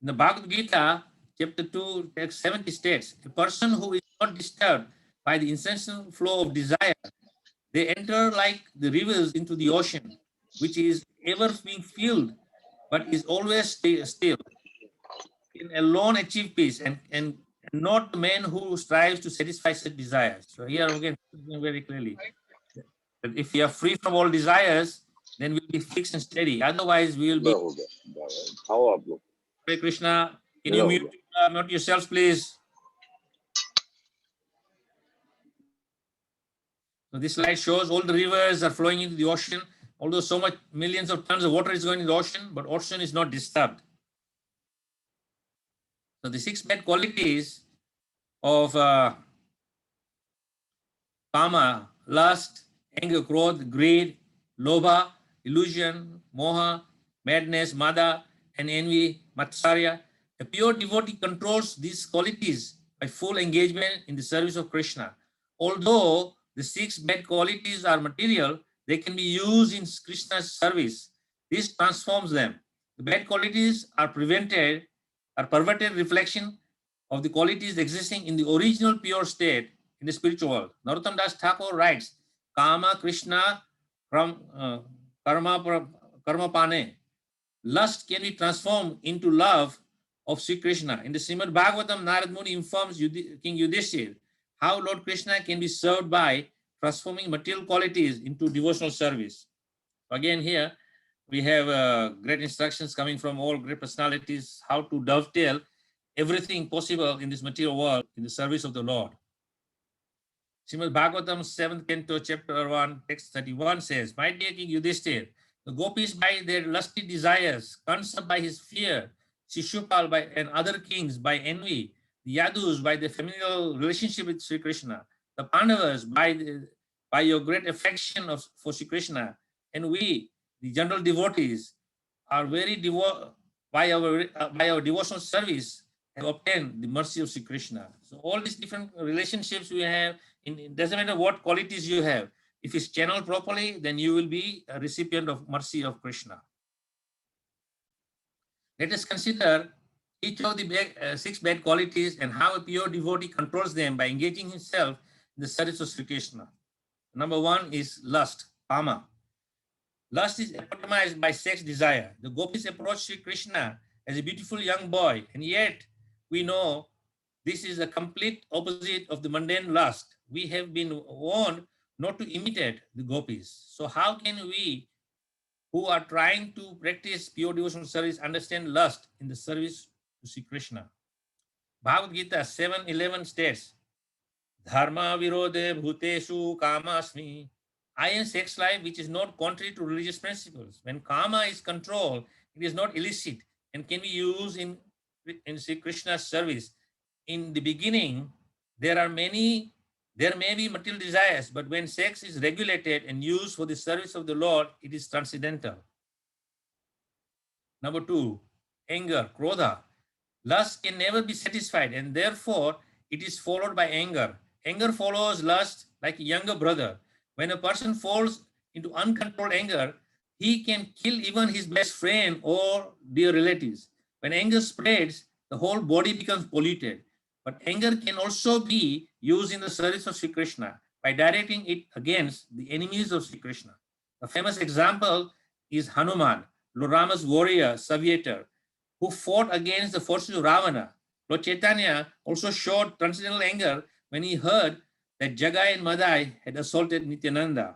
In the Bhagavad Gita, chapter 2, text 70 states, a person who is not disturbed by the incessant flow of desire, they enter like the rivers into the ocean, which is ever being filled, but is always still. Can alone achieve peace, and not the man who strives to satisfy such desires. So here again, very clearly, that if we are free from all desires, then we'll be fixed and steady. Otherwise, we will be. हो गया खाओ आप लोग Hare Krishna. Can मेरा you हो mute yourselves, please? So this slide shows all the rivers are flowing into the ocean. Although so much millions of tons of water is going in the ocean, but ocean is not disturbed. So the 6 bad qualities of kama, lust, anger, growth, greed, lobha, illusion, moha, madness, mada, and envy, matsarya. A pure devotee controls these qualities by full engagement in the service of Krishna. Although the 6 bad qualities are material, they can be used in Krishna's service. This transforms them. The bad qualities are perverted reflection of the qualities existing in the original pure state in the spiritual world. Narottam Das Thakur writes, Kama Krishna karma pane. Lust can be transformed into love of Sri Krishna. In the Srimad Bhagavatam, Narad Muni informs King Yudhishthir how Lord Krishna can be served by transforming material qualities into devotional service. Again, here we have great instructions coming from all great personalities how to dovetail everything possible in this material world in the service of the Lord. Srimad Bhagavatam, 7th Canto, Chapter 1, Text 31 says, My dear King Yudhishthir, the gopis by their lusty desires, Kansa by his fear, Shishupal and other kings by envy, the Yadus by their familial relationship with Sri Krishna, the Pandavas by your great affection for Sri Krishna, and we, the general devotees, are very by our devotional service have obtained the mercy of Sri Krishna. So all these different relationships we have, it doesn't matter what qualities you have. If it's channeled properly, then you will be a recipient of mercy of Krishna. Let us consider each of the 6 bad qualities and how a pure devotee controls them by engaging himself in the service of Sri Krishna. Number 1 is lust, kama. Lust is epitomized by sex desire. The gopis approach Sri Krishna as a beautiful young boy, and yet we know this is a complete opposite of the mundane lust. We have been warned not to imitate the gopis. So how can we, who are trying to practice pure devotional service, understand lust in the service to Sri Krishna? Bhagavad Gita 7:11 states, Dharma virode bhuteshu kamasmi. I am sex life which is not contrary to religious principles. When kama is controlled, it is not illicit and can be used in Sri Krishna's service. In the beginning, there may be material desires, but when sex is regulated and used for the service of the Lord, it is transcendental. Number 2, anger, krodha. Lust can never be satisfied, and therefore it is followed by anger. Anger follows lust like a younger brother. When a person falls into uncontrolled anger, he can kill even his best friend or dear relatives. When anger spreads, the whole body becomes polluted. But anger can also be used in the service of Sri Krishna by directing it against the enemies of Sri Krishna. A famous example is Hanuman, Lord Rama's warrior, Savyatar, who fought against the forces of Ravana. Lord Chaitanya also showed transcendental anger when he heard that Jagai and Madai had assaulted Nityananda.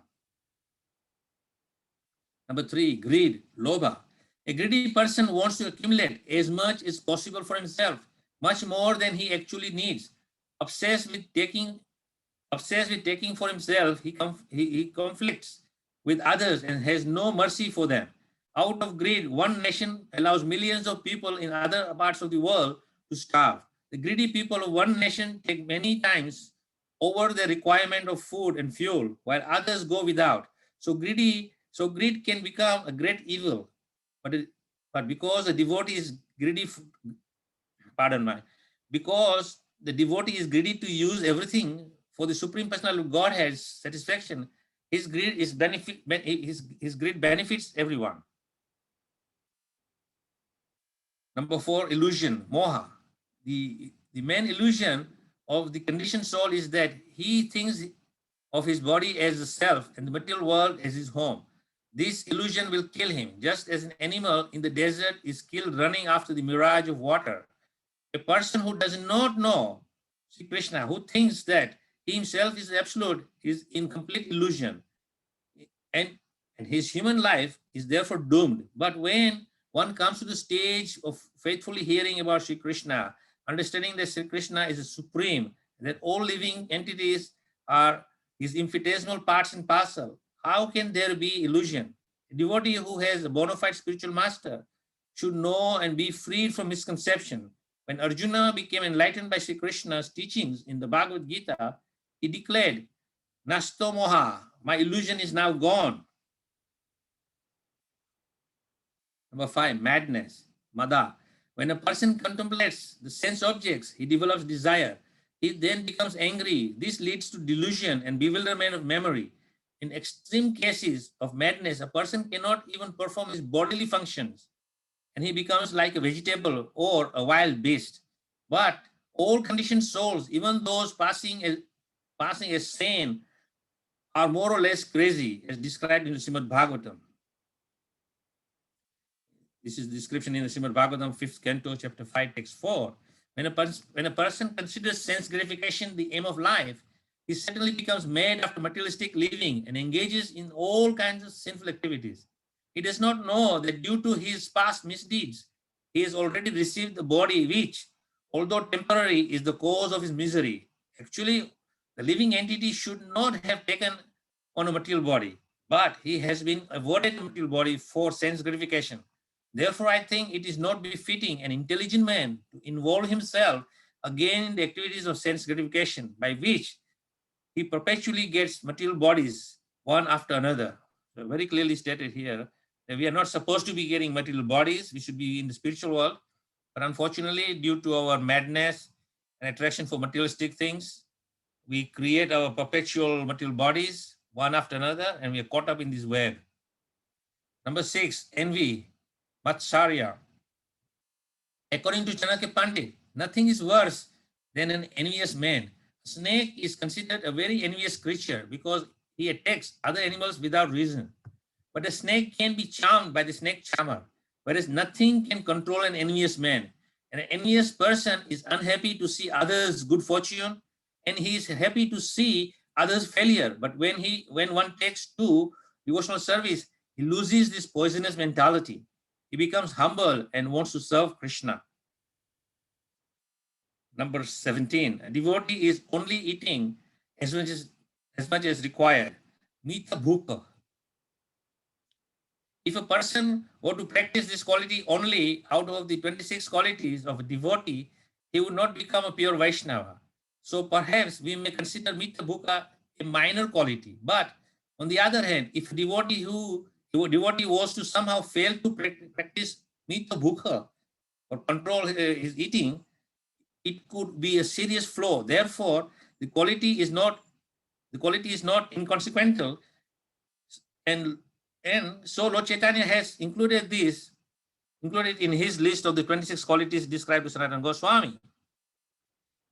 Number 3, greed, lobha. A greedy person wants to accumulate as much as possible for himself, much more than he actually needs. Obsessed with taking for himself, he conflicts with others and has no mercy for them. Out of greed, one nation allows millions of people in other parts of the world to starve. The greedy people of one nation take many times over the requirement of food and fuel, while others go without. So greed can become a great evil. But because the devotee is greedy, because the devotee is greedy to use everything for the Supreme Personality of Godhead's satisfaction, his greed benefits everyone. Number 4, illusion, moha. The main illusion of the conditioned soul is that he thinks of his body as a self and the material world as his home. This illusion will kill him, just as an animal in the desert is killed running after the mirage of water. A person who does not know Sri Krishna, who thinks that he himself is absolute, is in complete illusion. And and his human life is therefore doomed. But when one comes to the stage of faithfully hearing about Sri Krishna, understanding that Sri Krishna is a supreme, that all living entities are his infinitesimal parts and parcel, how can there be illusion? A devotee who has a bona fide spiritual master should know and be freed from misconception. When Arjuna became enlightened by Sri Krishna's teachings in the Bhagavad Gita, he declared, Nasto moha, my illusion is now gone. Number 5, madness, mada. When a person contemplates the sense objects, he develops desire. He then becomes angry. This leads to delusion and bewilderment of memory. In extreme cases of madness, a person cannot even perform his bodily functions, and he becomes like a vegetable or a wild beast. But all conditioned souls, even those passing as sane, are more or less crazy, as described in the Srimad Bhagavatam. This is the description in the Srimad Bhagavatam, 5th canto, chapter 5, text 4. When a person considers sense gratification the aim of life, he certainly becomes mad after materialistic living and engages in all kinds of sinful activities. He does not know that due to his past misdeeds, he has already received the body which, although temporary, is the cause of his misery. Actually, the living entity should not have taken on a material body, but he has been awarded a material body for sense gratification. Therefore, I think it is not befitting an intelligent man to involve himself again in the activities of sense gratification, by which he perpetually gets material bodies one after another. So very clearly stated here that we are not supposed to be getting material bodies. We should be in the spiritual world. But unfortunately, due to our madness and attraction for materialistic things, we create our perpetual material bodies one after another, and we are caught up in this web. Number 6, envy, matsarya. According to Chanakya Pandit, nothing is worse than an envious man. A snake is considered a very envious creature because he attacks other animals without reason. But a snake can be charmed by the snake charmer, whereas nothing can control an envious man. An envious person is unhappy to see others' good fortune, and he is happy to see others' failure. But when one takes to devotional service, he loses this poisonous mentality. He becomes humble and wants to serve Krishna. Number 17, a devotee is only eating as much as required. Mita bhuka. If a person were to practice this quality only out of the 26 qualities of a devotee, he would not become a pure Vaishnava. So perhaps we may consider Mita bhuka a minor quality. But on the other hand, if a devotee was to somehow fail to practice Mita bhuka or control his eating, it could be a serious flaw. Therefore, the quality is not inconsequential, and so Lord Chaitanya has included in his list of the 26 qualities described by Sanatana Goswami.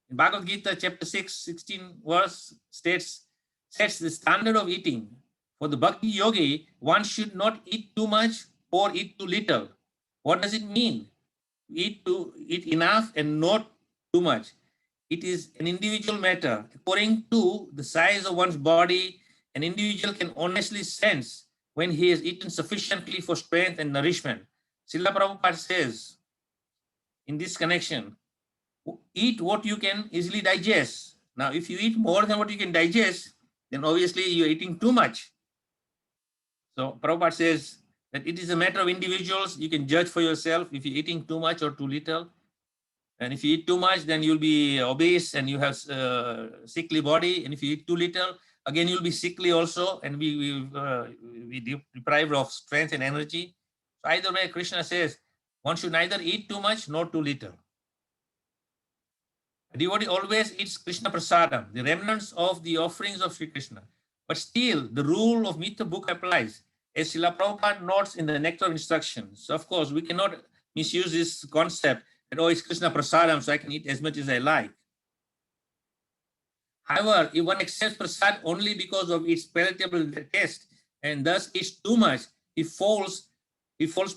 In Bhagavad Gita, chapter 6, 16 verse sets the standard of eating. For the Bhakti Yogi, one should not eat too much or eat too little. What does it mean? Eat enough and not too much. It is an individual matter. According to the size of one's body, an individual can honestly sense when he has eaten sufficiently for strength and nourishment. Srila Prabhupada says in this connection, eat what you can easily digest. Now, if you eat more than what you can digest, then obviously you're eating too much. So Prabhupada says that it is a matter of individuals. You can judge for yourself if you're eating too much or too little. And if you eat too much, then you'll be obese and you have sickly body. And if you eat too little, again, you'll be sickly also, and we deprived of strength and energy. So either way, Krishna says, one should neither eat too much nor too little. A devotee always eats Krishna prasadam, the remnants of the offerings of Sri Krishna. But still, the rule of Mita bhuka applies, as Srila Prabhupada notes in the Nectar of Instructions. So of course, we cannot misuse this concept that, oh, it's Krishna prasadam, so I can eat as much as I like. However, if one accepts prasad only because of its palatable taste and thus eats too much, he falls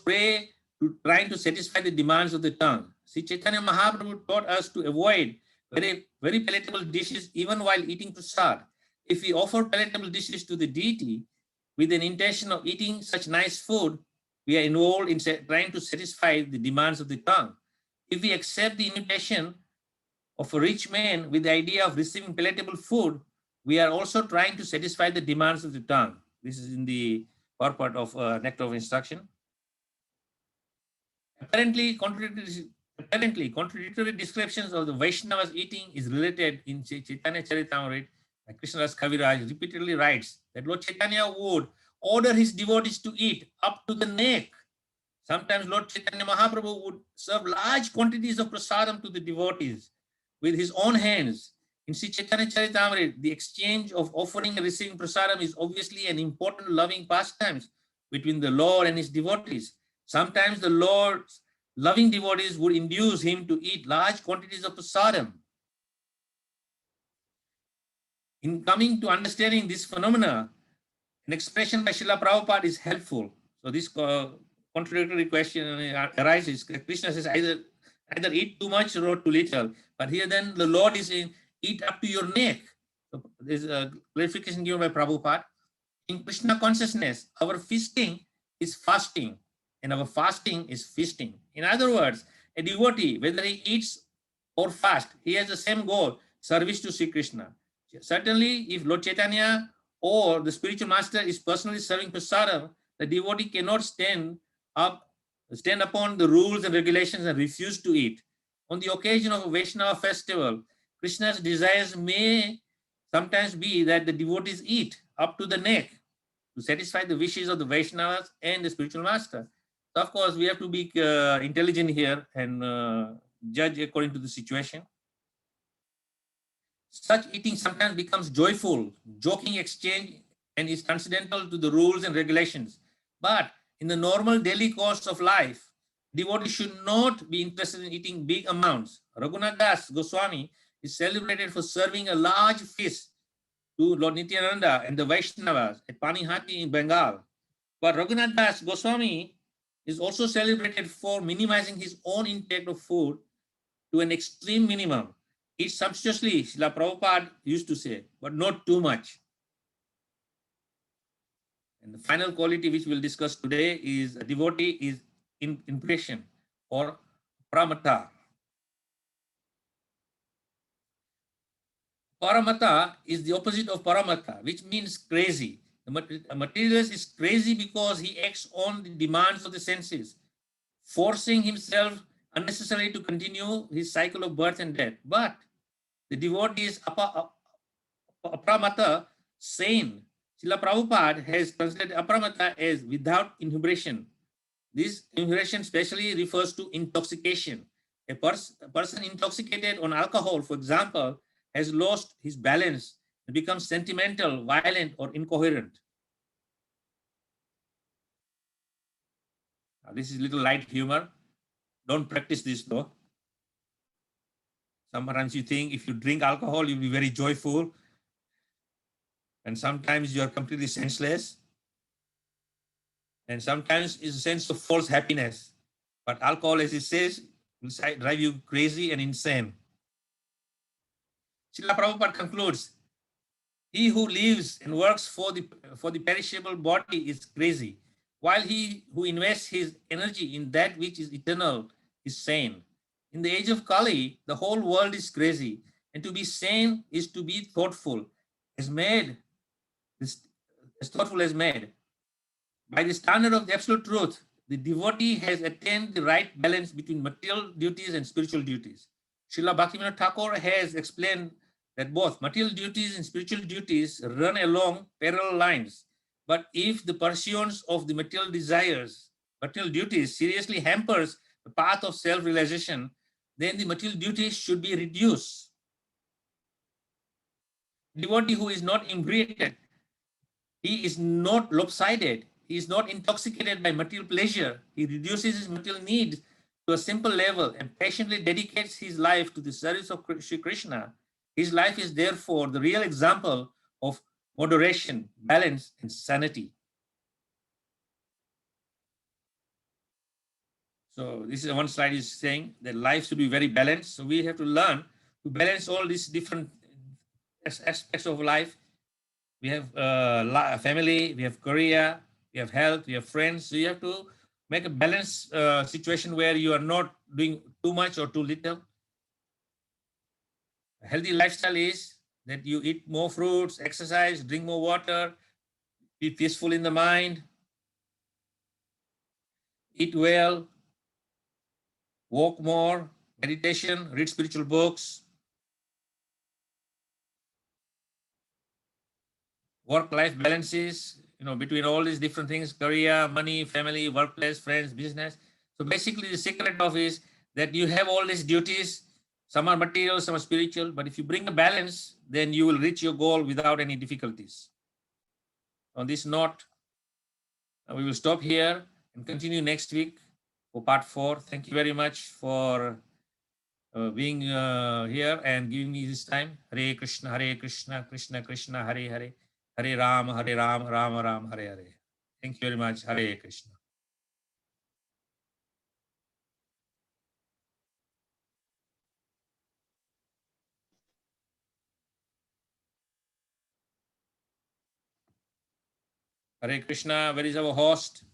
prey to trying to satisfy the demands of the tongue. Sri Chaitanya Mahaprabhu taught us to avoid very, very palatable dishes even while eating prasad. If we offer palatable dishes to the deity, with an intention of eating such nice food, we are involved in trying to satisfy the demands of the tongue. If we accept the invitation of a rich man with the idea of receiving palatable food, we are also trying to satisfy the demands of the tongue. This is in the purport of Nectar of Instruction. Apparently, contradictory descriptions of the Vaishnavas eating is related in Chaitanya Charitamrita. Krishnadas Kaviraj repeatedly writes that Lord Chaitanya would order his devotees to eat up to the neck. Sometimes Lord Chaitanya Mahaprabhu would serve large quantities of prasadam to the devotees with his own hands. In Sri Chaitanya Charitamrita, the exchange of offering and receiving prasadam is obviously an important loving pastime between the Lord and his devotees. Sometimes the Lord's loving devotees would induce him to eat large quantities of prasadam. In coming to understanding this phenomena, an expression by Srila Prabhupada is helpful. So this contradictory question arises. Krishna says either eat too much or too little. But here then the Lord is saying, eat up to your neck. So there's a clarification given by Prabhupada. In Krishna consciousness, our feasting is fasting and our fasting is feasting. In other words, a devotee, whether he eats or fast, he has the same goal, service to Sri Krishna. Certainly, if Lord Chaitanya or the spiritual master is personally serving prasadam, the devotee cannot stand upon the rules and regulations and refuse to eat. On the occasion of a Vaishnava festival, Krishna's desires may sometimes be that the devotees eat up to the neck to satisfy the wishes of the Vaishnavas and the spiritual master. So of course, we have to be intelligent here and judge according to the situation. Such eating sometimes becomes joyful, joking exchange, and is transcendental to the rules and regulations. But in the normal daily course of life, devotees should not be interested in eating big amounts. Raghunath Das Goswami is celebrated for serving a large feast to Lord Nityananda and the Vaishnavas at Panihati in Bengal. But Raghunath Das Goswami is also celebrated for minimizing his own intake of food to an extreme minimum. Eat sumptuously, Srila Prabhupada used to say, but not too much. And the final quality which we'll discuss today is a devotee is impression or pramata. Paramata is the opposite of paramata, which means crazy. The materialist is crazy because he acts on the demands of the senses, forcing himself unnecessarily to continue his cycle of birth and death. But the devotee is apramata, sane. Srila Prabhupada has translated apramata as without inhibition. This inhibition specially refers to intoxication. A person intoxicated on alcohol, for example, has lost his balance and becomes sentimental, violent, or incoherent. Now, this is little light humor. Don't practice this though. Sometimes you think if you drink alcohol, you'll be very joyful. And sometimes you're completely senseless. And sometimes it's a sense of false happiness. But alcohol, as it says, will drive you crazy and insane. Srila Prabhupada concludes, he who lives and works for the perishable body is crazy, while he who invests his energy in that which is eternal is sane. In the age of Kali, the whole world is crazy, and to be sane is to be thoughtful, as thoughtful as mad. By the standard of the absolute truth, the devotee has attained the right balance between material duties and spiritual duties. Srila Bhaktivinoda Thakur has explained that both material duties and spiritual duties run along parallel lines. But if the pursuance of the material desires, material duties seriously hampers the path of self-realization, then the material duties should be reduced. Devotee who is not inebriated, he is not lopsided, he is not intoxicated by material pleasure, he reduces his material needs to a simple level and patiently dedicates his life to the service of Sri Krishna. His life is therefore the real example of moderation, balance, and sanity. So this is one slide is saying that life should be very balanced. So we have to learn to balance all these different aspects of life we have family, we have career, we have health, we have friends. So you have to make a balanced situation where you are not doing too much or too little. A healthy lifestyle is that you eat more fruits, exercise, drink more water, be peaceful in the mind, eat well, walk more, meditation, read spiritual books, work-life balances, between all these different things, career, money, family, workplace, friends, business. So basically the secret of is that you have all these duties. Some are material, some are spiritual, but if you bring a balance, then you will reach your goal without any difficulties. On this note, we will stop here and continue next week for part 4. Thank you very much for being here and giving me this time. Hare Krishna, Krishna Krishna, Hare Hare, Hare Ram, Ram Ram, Hare Hare. Thank you very much. Hare Krishna. Hare Krishna, where is our host?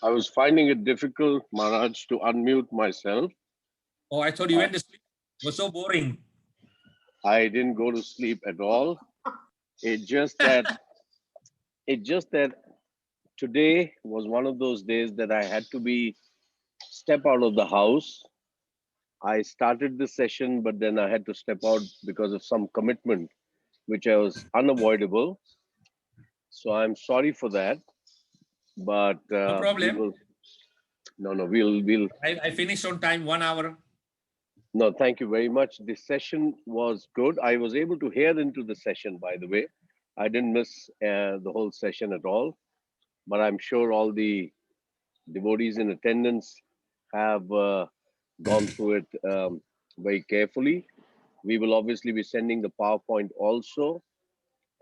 I was finding it difficult, Maharaj, to unmute myself. Oh, I thought you went to sleep. It was so boring. I didn't go to sleep at all. It just that today was one of those days that I had to step out of the house. I started the session, but then I had to step out because of some commitment, which was unavoidable. So I'm sorry for that. But No problem. We'll. I finished on time, 1 hour. No, thank you very much. The session was good. I was able to hear into the session, by the way. I didn't miss the whole session at all, but I'm sure all the devotees in attendance have gone through it very carefully. We will obviously be sending the PowerPoint also,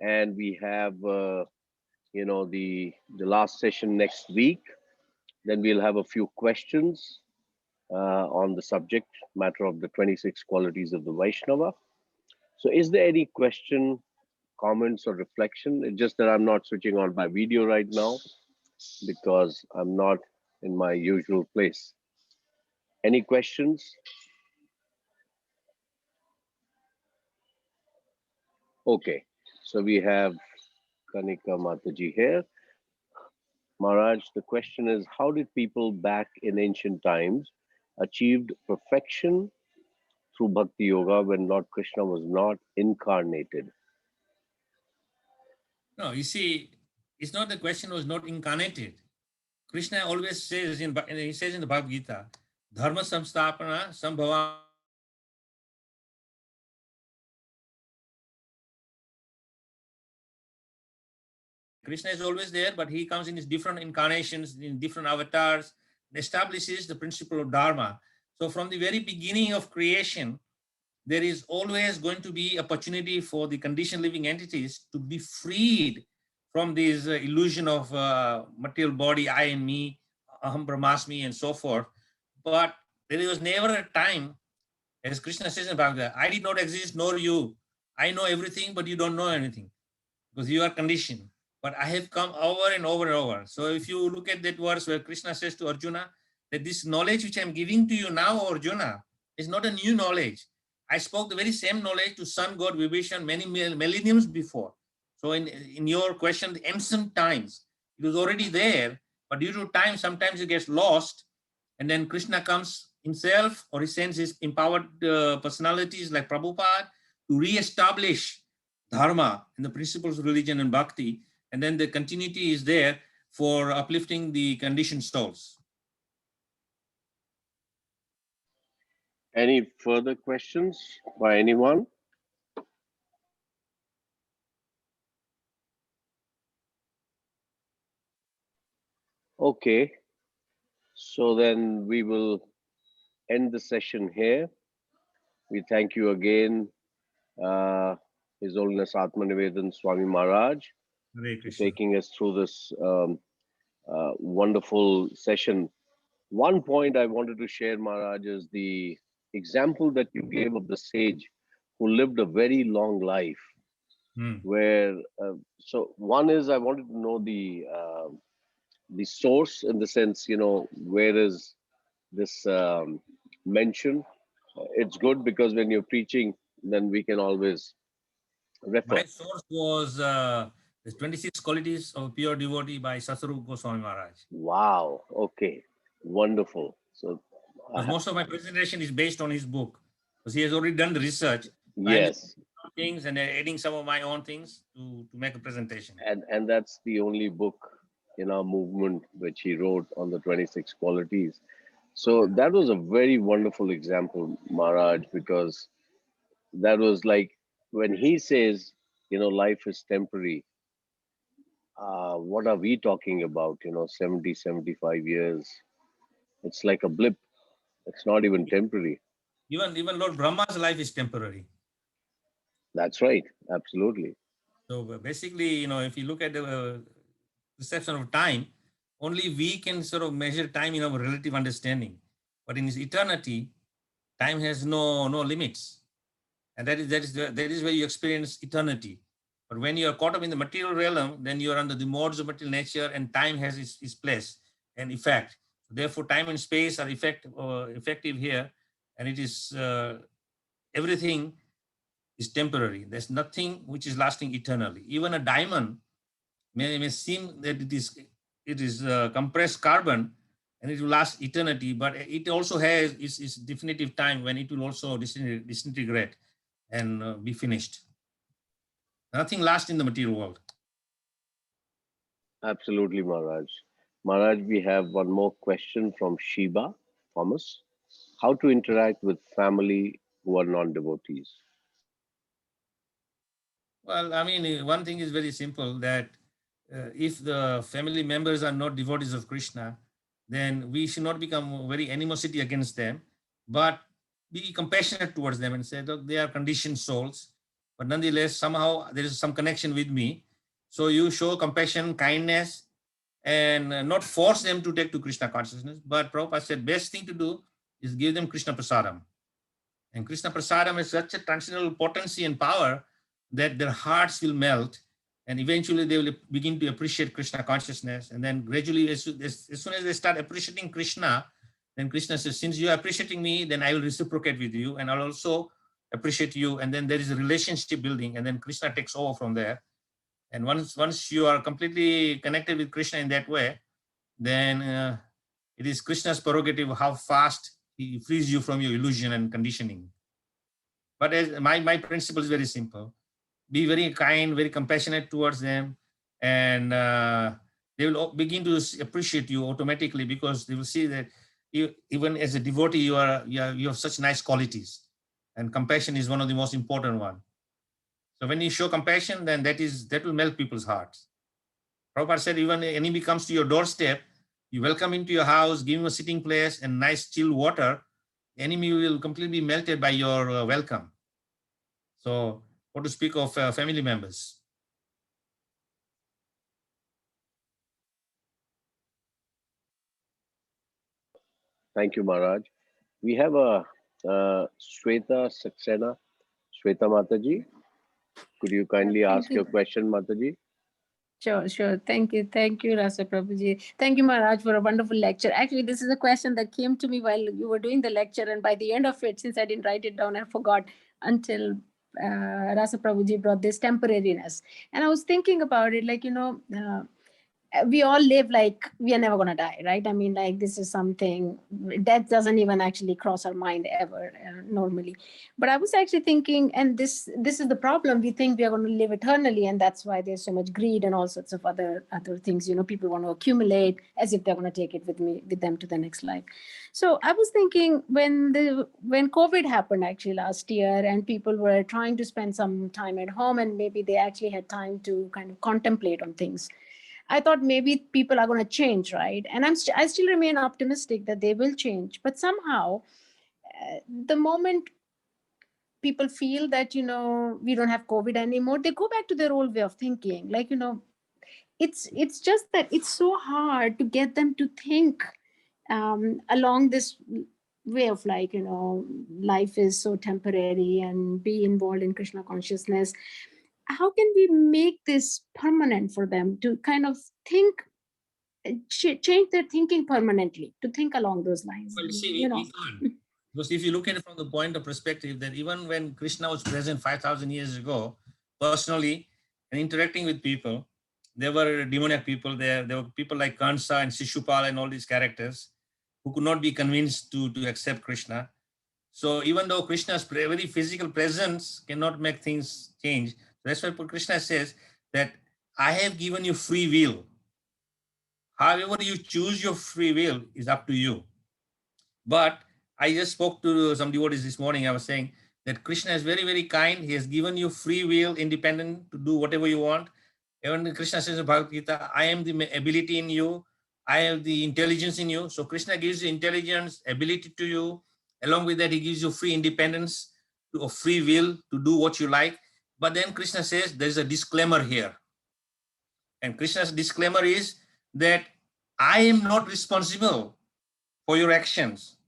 and we have the last session next week. Then we'll have a few questions on the subject matter of the 26 qualities of the Vaishnava. So is there any question, comments or reflection? It's just that I'm not switching on my video right now because I'm not in my usual place. Any questions? Okay, so we have Kanika Mataji here. Maharaj, the question is, how did people back in ancient times achieved perfection through Bhakti Yoga when Lord Krishna was not incarnated? No, you see, it's not the question was not incarnated. Krishna always says in the Bhagavad Gita, Dharma samstapana sambhava. Krishna is always there, but he comes in his different incarnations, in different avatars, establishes the principle of Dharma. So from the very beginning of creation, there is always going to be opportunity for the conditioned living entities to be freed from this illusion of material body, I and me, aham brahmasmi, and so forth. But there was never a time, as Krishna says in Bhagavad, I did not exist, nor you. I know everything, but you don't know anything because you are conditioned. But I have come over and over and over. So if you look at that verse where Krishna says to Arjuna that this knowledge which I'm giving to you now, Arjuna, is not a new knowledge. I spoke the very same knowledge to Sun God Vibhishan many millenniums before. So in your question, the ancient times, it was already there, but due to time, sometimes it gets lost. And then Krishna comes himself, or he sends his empowered personalities like Prabhupada to re-establish dharma and the principles of religion and bhakti. And then the continuity is there for uplifting the conditioned souls. Any further questions by anyone? Okay, so then we will end the session here. We thank you again, His Holiness Atmanivedan Swami Maharaj, for taking us through this wonderful session. One point I wanted to share, Maharaj, is the example that you gave of the sage who lived a very long life, Hmm. where so one is I wanted to know the source, in the sense, where is this mention. It's good because when you're preaching, then we can always refer. My source was the 26 Qualities of a Pure Devotee by Sasarup Goswami Maharaj. Wow. Okay. Wonderful. So, Because most of my presentation is based on his book. Because he has already done the research. I'm yes, things and adding some of my own things to make a presentation. and that's the only book in our movement which he wrote on the 26 qualities. So that was a very wonderful example, Maharaj, because that was like when he says, life is temporary. What are we talking about? 70, 75 years. It's like a blip. It's not even temporary. Even Lord Brahma's life is temporary. That's right. Absolutely. So basically, if you look at the perception of time, only we can sort of measure time in our relative understanding. But in his eternity, time has no limits. And that is where you experience eternity. But when you are caught up in the material realm, then you are under the modes of material nature, and time has its place and effect. Therefore, time and space are effective here, and it is everything is temporary. There's nothing which is lasting eternally. Even a diamond may seem that it is compressed carbon and it will last eternity, but it also has its definitive time when it will also disintegrate and be finished. Nothing lasts in the material world. Absolutely, Maharaj. Maharaj, we have one more question from Shiba Thomas. How to interact with family who are non-devotees? Well, I mean, one thing is very simple, that if the family members are not devotees of Krishna, then we should not become very animosity against them, but be compassionate towards them and say, look, they are conditioned souls, but nonetheless, somehow there is some connection with me. So you show compassion, kindness, and not force them to take to Krishna consciousness. But Prabhupada said, best thing to do is give them Krishna Prasadam. And Krishna Prasadam has such a transcendental potency and power that their hearts will melt, and eventually they will begin to appreciate Krishna consciousness. And then gradually, as soon as they start appreciating Krishna, then Krishna says, since you are appreciating me, then I will reciprocate with you, and I'll also appreciate you. And then there is a relationship building, and then Krishna takes over from there. And once you are completely connected with Krishna in that way, then it is Krishna's prerogative how fast he frees you from your illusion and conditioning. But as my principle is very simple: be very kind, very compassionate towards them, and they will begin to appreciate you automatically, because they will see that you, even as a devotee, you have such nice qualities, and compassion is one of the most important one. So when you show compassion, then that will melt people's hearts. Prabhupada said, even an enemy comes to your doorstep, you welcome him to your house, give him a sitting place and nice chill water, the enemy will completely be melted by your welcome. So what to speak of family members? Thank you, Maharaj. We have a Shweta Saxena. Shweta Mataji, could you kindly ask your question, Mataji? Sure, sure. Thank you. Thank you, Rasa Prabhuji. Thank you, Maharaj, for a wonderful lecture. Actually, this is a question that came to me while you were doing the lecture. And by the end of it, since I didn't write it down, I forgot until Rasa Prabhuji brought this temporariness. And I was thinking about it, like, we all live like we are never going to die, right? I mean, like, this is something, death doesn't even actually cross our mind ever normally. But I was actually thinking, and this is the problem, we think we are going to live eternally, and that's why there's so much greed and all sorts of other things. People want to accumulate as if they're going to take it with them to the next life. So I was thinking, when COVID happened actually last year, and people were trying to spend some time at home, and maybe they actually had time to kind of contemplate on things, I thought maybe people are going to change, right? And I still remain optimistic that they will change. But somehow, the moment people feel that, we don't have COVID anymore, they go back to their old way of thinking. Like, it's just that it's so hard to get them to think along this way of life is so temporary and be involved in Krishna consciousness. How can we make this permanent for them to kind of think, change their thinking permanently, to think along those lines? Well, see, we can't. Because if you look at it from the point of perspective that even when Krishna was present 5,000 years ago, personally and interacting with people, there were demoniac people there. There were people like Kansa and Shishupal and all these characters who could not be convinced to accept Krishna. So even though Krishna's very physical presence cannot make things change, that's why Krishna says that I have given you free will. However you choose your free will is up to you. But I just spoke to some devotees this morning. I was saying that Krishna is very, very kind. He has given you free will, independent to do whatever you want. Even Krishna says in Bhagavad Gita, I am the ability in you. I have the intelligence in you. So Krishna gives you intelligence, ability to you. Along with that, he gives you free independence, or free will to do what you like. But then Krishna says there's a disclaimer here. And Krishna's disclaimer is that I am not responsible for your actions.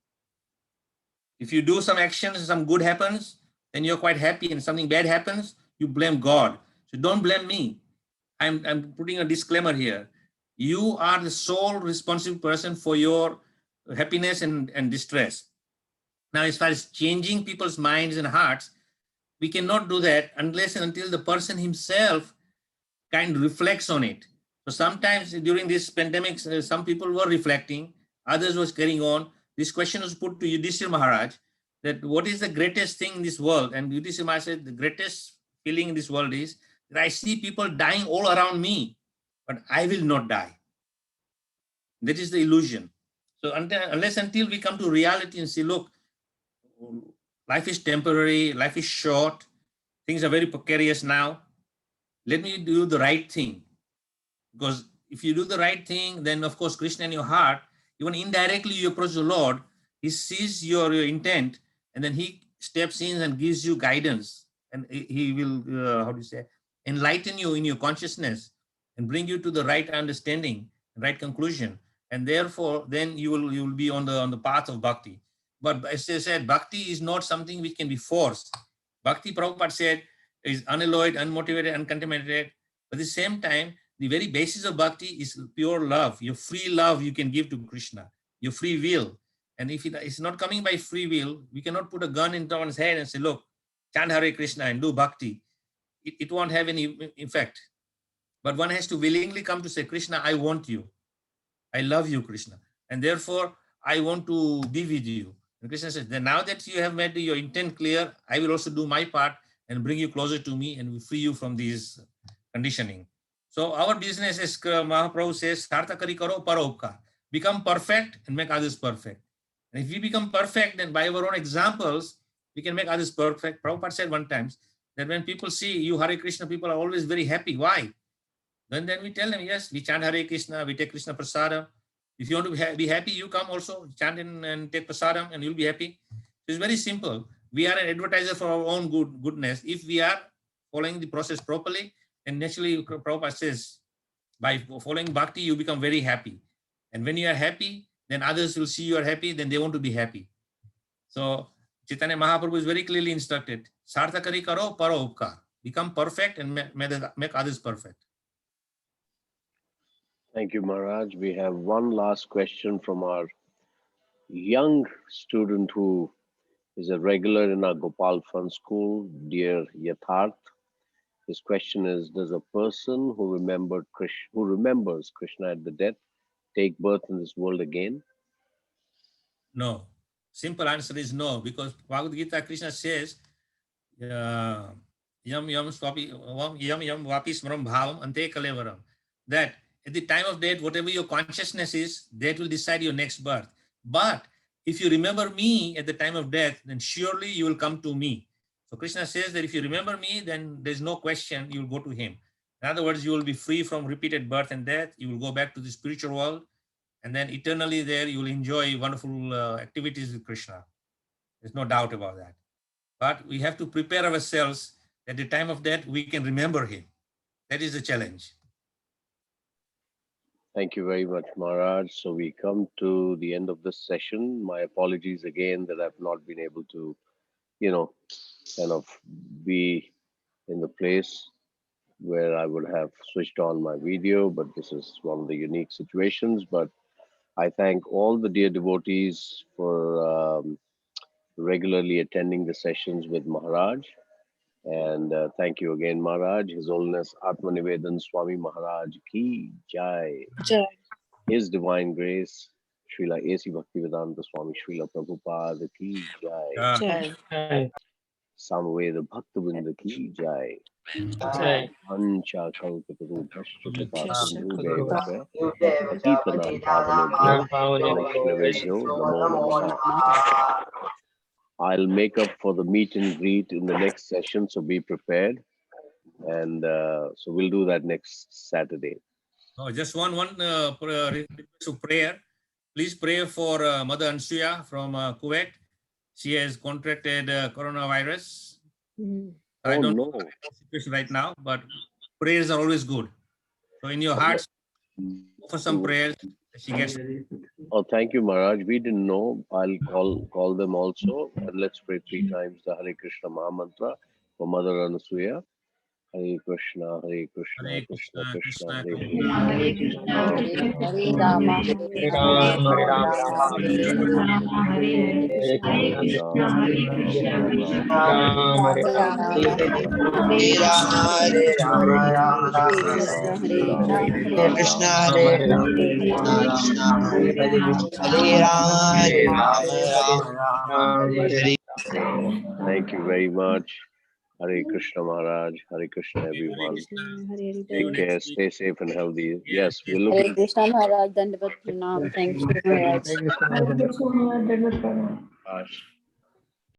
If you do some actions and some good happens, then you're quite happy, and something bad happens, you blame God. So don't blame me. I'm putting a disclaimer here. You are the sole responsible person for your happiness and distress. Now, as far as changing people's minds and hearts, we cannot do that unless and until the person himself kind of reflects on it. So sometimes during this pandemic, some people were reflecting, others was carrying on. This question was put to Yudhishthira Maharaj, that what is the greatest thing in this world? And Yudhishthira Maharaj said, the greatest feeling in this world is that I see people dying all around me, but I will not die. That is the illusion. So unless until we come to reality and say, look, life is temporary, life is short, things are very precarious now. Let me do the right thing. Because if you do the right thing, then of course, Krishna in your heart, even indirectly you approach the Lord, he sees your intent, and then he steps in and gives you guidance. And he will, enlighten you in your consciousness and bring you to the right understanding, right conclusion. And therefore, then you will be on the path of bhakti. But as I said, bhakti is not something which can be forced. Bhakti, Prabhupada said, is unalloyed, unmotivated, uncontaminated. But at the same time, the very basis of bhakti is pure love. Your free love you can give to Krishna, your free will. And if it's not coming by free will, we cannot put a gun in someone's head and say, look, chant Hare Krishna and do bhakti. It won't have any effect. But one has to willingly come to say, Krishna, I want you. I love you, Krishna. And therefore, I want to be with you. And Krishna says, then now that you have made your intent clear, I will also do my part and bring you closer to me and will free you from these conditioning. So our business, as Mahaprabhu says, Sarthakari karo paropkar. Become perfect and make others perfect. And if we become perfect, then by our own examples, we can make others perfect. Prabhupada said one time that when people see you Hare Krishna, people are always very happy. Why? Then we tell them, yes, we chant Hare Krishna, we take Krishna Prasadam. If you want to be happy, you come also, chant and take Prasadam and you'll be happy. It's very simple. We are an advertiser for our own goodness. If we are following the process properly, and naturally, Prabhupada says, by following bhakti, you become very happy. And when you are happy, then others will see you are happy, then they want to be happy. So Chaitanya Mahaprabhu is very clearly instructed, Sarthakari karo paro upkar. Become perfect and make others perfect. Thank you, Maharaj. We have one last question from our young student who is a regular in our Gopal Fun School, dear Yatharth. His question is, does a person who remembers Krishna at the death take birth in this world again? No. Simple answer is no, because Bhagavad Gita, Krishna says, yam yam vapi smaram bhavam ante kalevaram. That at the time of death, whatever your consciousness is, that will decide your next birth. But if you remember me at the time of death, then surely you will come to me. So Krishna says that if you remember me, then there's no question you will go to him. In other words, you will be free from repeated birth and death. You will go back to the spiritual world. And then eternally there, you will enjoy wonderful activities with Krishna. There's no doubt about that. But we have to prepare ourselves at the time of death, we can remember him. That is the challenge. Thank you very much, Maharaj. So we come to the end of this session. My apologies again that I've not been able to, kind of be in the place where I would have switched on my video, but this is one of the unique situations. But I thank all the dear devotees for regularly attending the sessions with Maharaj. And thank you again, Maharaj. His Holiness Atmanivedan Swami Maharaj ki Jai. Jai. His Divine Grace, Srila A.C. Bhaktivedanta Swami Srila Prabhupada ki Jai. Jai. Samveda Bhaktavinda ki Jai. Jai. Ancha Kalpatarubhashcha Kripa Jai. Sindhu Devasya Patitanam Pavanebhyo Vaishnavebhyo Namo Namaha. I'll make up for the meet and greet in the next session, so be prepared. And so we'll do that next Saturday. Oh, just one request to prayer. Please pray for Mother Ansuya from Kuwait. She has contracted coronavirus. I don't know the situation right now, but prayers are always good. So in your hearts, offer some prayers. She gets. Oh, thank you, Maharaj. We didn't know. I'll call them also, and let's pray 3 times the Hare Krishna Maha Mantra for Mother Anasuya. Hare Krishna, Hare Krishna, Hare Krishna Krishna, Krishna, Krishna Hare Krishna, Hare Hare Hare Rama, Hare Rama, Hare Rama, Hare Krishna Hare Krishna Hare Rama Hare Thank you very much. Hare Krishna Maharaj, Hare Krishna Hare everyone. Krishna. See Take you care, next week. stay safe and healthy. Yeah. Yes, we're Hare looking. Krishna Maharaj, Dandavat Pranam. Thank you, Maharaj. Krishna. Gosh.